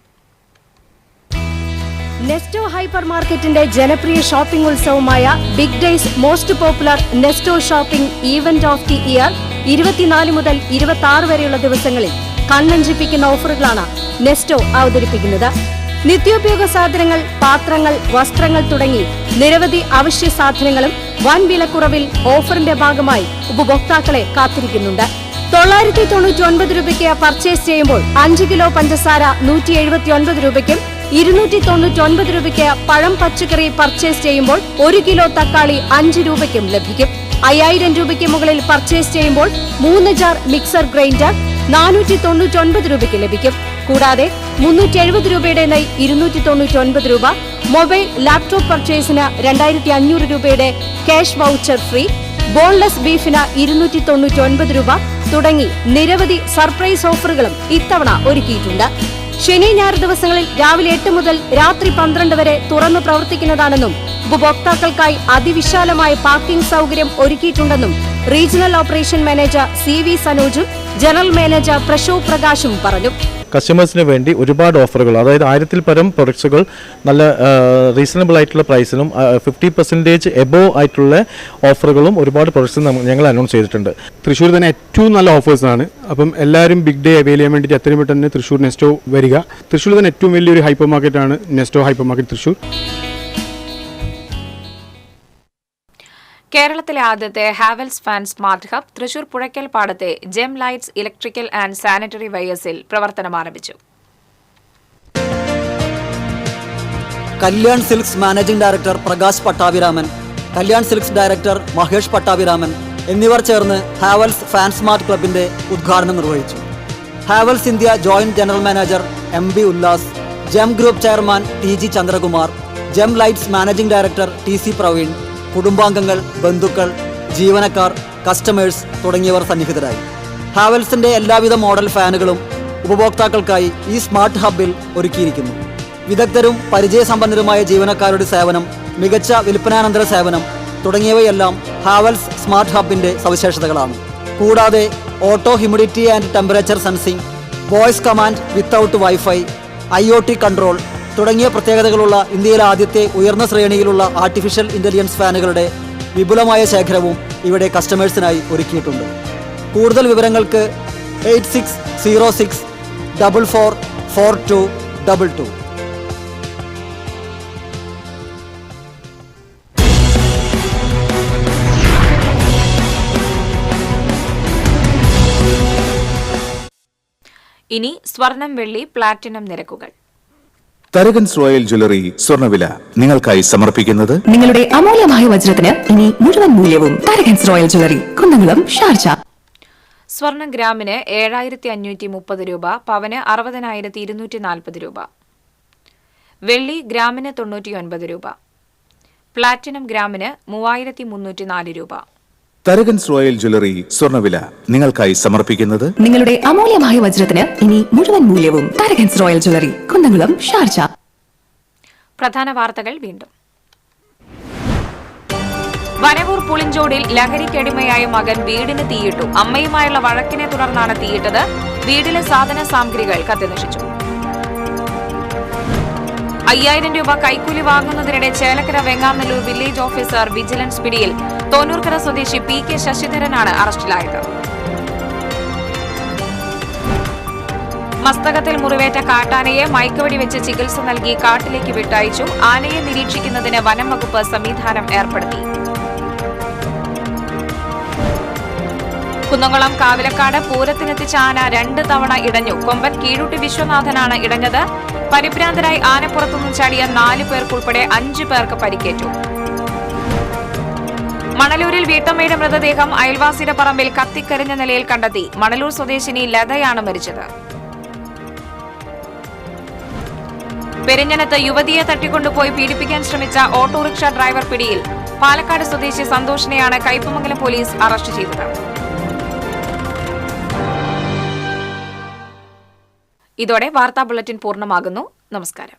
നെസ്റ്റോ ഹൈപ്പർ മാർക്കറ്റിന്റെ ജനപ്രിയ ഷോപ്പിംഗ് ഉത്സവമായ big days most popular Nesto shopping event of the year 24 മുതൽ 26 വരെയുള്ള ദിവസങ്ങളിൽ കണ്ണഞ്ചിപ്പിക്കുന്ന ഓഫറുകളാണ് നെസ്റ്റോ അവതരിപ്പിക്കുന്നത്. നിത്യോപയോഗ സാധനങ്ങൾ, പാത്രങ്ങൾ, വസ്ത്രങ്ങൾ തുടങ്ങി നിരവധി അവശ്യ സാധനങ്ങളും വൻ വിലക്കുറവിൽ ഓഫറിന്റെ ഭാഗമായി ഉപഭോക്താക്കളെ കാത്തിരിക്കുന്നുണ്ട്. 999 രൂപയ്ക്ക് പർച്ചേസ് ചെയ്യുമ്പോൾ 5 കിലോ പഞ്ചസാര 179 രൂപയ്ക്കും 299 രൂപയ്ക്ക് പഴം പച്ചക്കറി പർച്ചേസ് ചെയ്യുമ്പോൾ 1 കിലോ തക്കാളി 5 രൂപയ്ക്കും ലഭിക്കും. 5000 രൂപയ്ക്ക് മുകളിൽ പർച്ചേസ് ചെയ്യുമ്പോൾ 3 ജാർ മിക്സർ ഗ്രൈൻഡർ 499 രൂപയ്ക്ക് ലഭിക്കും. കൂടാതെ 370 രൂപയുടെ നെയ് 299 രൂപ, മൊബൈൽ ലാപ്ടോപ്പ് പർച്ചേസിന് 2500 രൂപയുടെ ക്യാഷ് വൗച്ചർ ഫ്രീ, ബോൺലെസ് ബീഫിന് 299 രൂപ തുടങ്ങി നിരവധി സർപ്രൈസ് ഓഫറുകളും ഇത്തവണ ഒരുക്കിയിട്ടുണ്ട്. ശനി ഞായർ ദിവസങ്ങളിൽ രാവിലെ 8 മുതൽ രാത്രി 12 വരെ തുറന്നു പ്രവർത്തിക്കുന്നതാണെന്നും ഉപഭോക്താക്കൾക്കായി അതിവിശാലമായ പാർക്കിംഗ് സൗകര്യം ഒരുക്കിയിട്ടുണ്ടെന്നും റീജിയണൽ ഓപ്പറേഷൻ മാനേജർ CV സനോജും ജനറൽ മാനേജർ പ്രശോഭ് പ്രകാശും പറഞ്ഞു. കസ്റ്റമേഴ്സിന് വേണ്ടി ഒരുപാട് ഓഫറുകൾ, അതായത് 1000-ൽ പരം പ്രൊഡക്ട്സുകൾ നല്ല റീസണബിൾ ആയിട്ടുള്ള പ്രൈസിനും 50% എബോവ് ആയിട്ടുള്ള ഓഫറുകളും ഒരുപാട് പ്രൊഡക്ട്സ് ഞങ്ങൾ അനൗൺസ് ചെയ്തിട്ടുണ്ട്. തൃശ്ശൂർ തന്നെ ഏറ്റവും നല്ല ഓഫേഴ്സാണ്. അപ്പം എല്ലാവരും ബിഗ് ഡേ അവൈൽ ചെയ്യാൻ വേണ്ടിയിട്ട് എത്രയും പെട്ടെന്ന് തൃശ്ശൂർ നെസ്റ്റോ വരിക. തൃശ്ശൂർ തന്നെ ഏറ്റവും വലിയൊരു ഹൈപ്പർ മാർക്കറ്റാണ് നെസ്റ്റോ ഹൈപ്പർ മാർക്കറ്റ് തൃശ്ശൂർ. കേരളത്തിലെ ആദ്യത്തെ Havells fan smart hub Thrissur Puzhakkal പാടത്തെ Gem lights electrical and sanitary വെയേഴ്സിൽ പ്രവർത്തനം ആരംഭിച്ചു. Kalyan Silks managing director Prakash Pattabhiraman, Kalyan Silks director Mahesh Pattabhiraman എന്നിവർ ചേർന്ന് ഹാവൽസ് ഫാൻ സ്മാർട്ട് ക്ലബിന്റെ ഉദ്ഘാടനം നിർവഹിച്ചു. Havells India joint general manager MB Ullas, Gem group chairman TG Chandrakumar, Gem lights managing director TC Praveen, കുടുംബാംഗങ്ങൾ, ബന്ധുക്കൾ, ജീവനക്കാർ, കസ്റ്റമേഴ്സ് തുടങ്ങിയവർ സന്നിഹിതരായി. ഹാവൽസിന്റെ എല്ലാവിധ മോഡൽ ഫാനുകളും ഉപഭോക്താക്കൾക്കായി ഈ സ്മാർട്ട് ഹബ്ബിൽ ഒരുക്കിയിരിക്കുന്നു. വിദഗ്ധരും പരിചയസമ്പന്നരുമായ ജീവനക്കാരുടെ സേവനം, മികച്ച വിൽപ്പനാനന്തര സേവനം തുടങ്ങിയവയെല്ലാം ഹാവൽസ് സ്മാർട്ട് ഹബ്ബിന്റെ സവിശേഷതകളാണ്. കൂടാതെ auto humidity and temperature sensing, voice command without wifi, IoT control തുടങ്ങിയ പ്രത്യേകതകളുള്ള ഇന്ത്യയിലെ ആദ്യത്തെ ഉയർന്ന ശ്രേണിയിലുള്ള ആർട്ടിഫിഷ്യൽ ഇന്റലിജൻസ് ഫാനുകളുടെ വിപുലമായ ശേഖരവും ഇവിടെ കസ്റ്റമേഴ്സിനായി ഒരുക്കിയിട്ടുണ്ട്. കൂടുതൽ വിവരങ്ങൾക്ക് 8606444222. ഇനി സ്വർണം, വെള്ളി, പ്ലാറ്റിനം നിരക്കുകൾ. തരകൻസ് റോയൽ ജ്വല്ലറി സ്വർണ്ണവില നിങ്ങൾക്കായി സമർപ്പിക്കുന്നത് നിങ്ങളുടെ അമൂല്യമായ വജ്രത്തിന് ഇനി മുഴുവൻ മൂല്യവും Tharakans royal jewellery, Kunnamkulam, Sharjah. സ്വർണം ഗ്രാമിന് 7530 രൂപ, പവന് 60240 രൂപ. വെള്ളി ഗ്രാമിന് 99 രൂപ. പ്ലാറ്റിനം ഗ്രാമിന് 3304 രൂപ. തരകൻസ് റോയൽ ജ്വല്ലറി സ്വർണ്ണവില നിങ്ങൾക്കായി സമർപ്പിക്കുന്നത് നിങ്ങളുടെ അമൂല്യമായ വജ്രത്തിന് ഇനി മുഴുവൻ മൂല്യവും Tharakans royal jewellery, Kunnamkulam, Sharjah. പ്രധാന വാർത്തകൾ വീണ്ടും. വരവൂർ പുളിഞ്ചോടിൽ ലഹരിക്കടിമയായ മകൻ വീടിന് തീയിട്ടു. അമ്മയുമായുള്ള വഴക്കിനെ തുടർന്നാണ് തീയിട്ടത്. വീടിലെ സാധന സാമഗ്രികൾ കത്തിനശിച്ചു. 5000 രൂപ കൈക്കൂലി വാങ്ങുന്നതിനിടെ Chelakkara Venganallur village officer vigilance പിടിയിൽ. തോന്നൂർക്കര സ്വദേശി PK ശശിധരനാണ് അറസ്റ്റിലായത്. മസ്തകത്തിൽ മുറിവേറ്റ കാട്ടാനയെ മയക്കുവെടി വെച്ച് ചികിത്സ നൽകി കാട്ടിലേക്ക് വിട്ടയച്ചു. ആനയെ നിരീക്ഷിക്കുന്നതിന് വനം വകുപ്പ് സംവിധാനം ഏർപ്പെടുത്തി. കുന്നംകുളം കാവിലക്കാട് പൂരത്തിനെത്തിച്ച ആന 2 തവണ ഇടഞ്ഞു. കൊമ്പൻ കീഴൂട്ടി വിശ്വനാഥനാണ് ഇടഞ്ഞത്. പരിഭ്രാന്തരായി ആനപ്പുറത്തുനിന്ന് ചാടിയ 4 പേർക്കുൾപ്പെടെ 5 പേർക്ക് പരിക്കേറ്റു. മണലൂരിൽ വീട്ടമ്മയുടെ മൃതദേഹം അയൽവാസിയുടെ പറമ്പിൽ കത്തിക്കരിഞ്ഞ നിലയിൽ കണ്ടെത്തി. മണലൂർ സ്വദേശിനി ലതയാണ് മരിച്ചത്. പെരിഞ്ഞനത്ത് യുവതിയെ തട്ടിക്കൊണ്ടുപോയി പീഡിപ്പിക്കാൻ ശ്രമിച്ച ഓട്ടോറിക്ഷ ഡ്രൈവർ പിടിയിൽ. പാലക്കാട് സ്വദേശി സന്തോഷിനെയാണ് കയ്പമംഗലം പോലീസ് അറസ്റ്റ് ചെയ്തത്. ഇതോടെ വാർത്താ ബുള്ളറ്റിൻ പൂർണ്ണമാകുന്നു. നമസ്കാരം.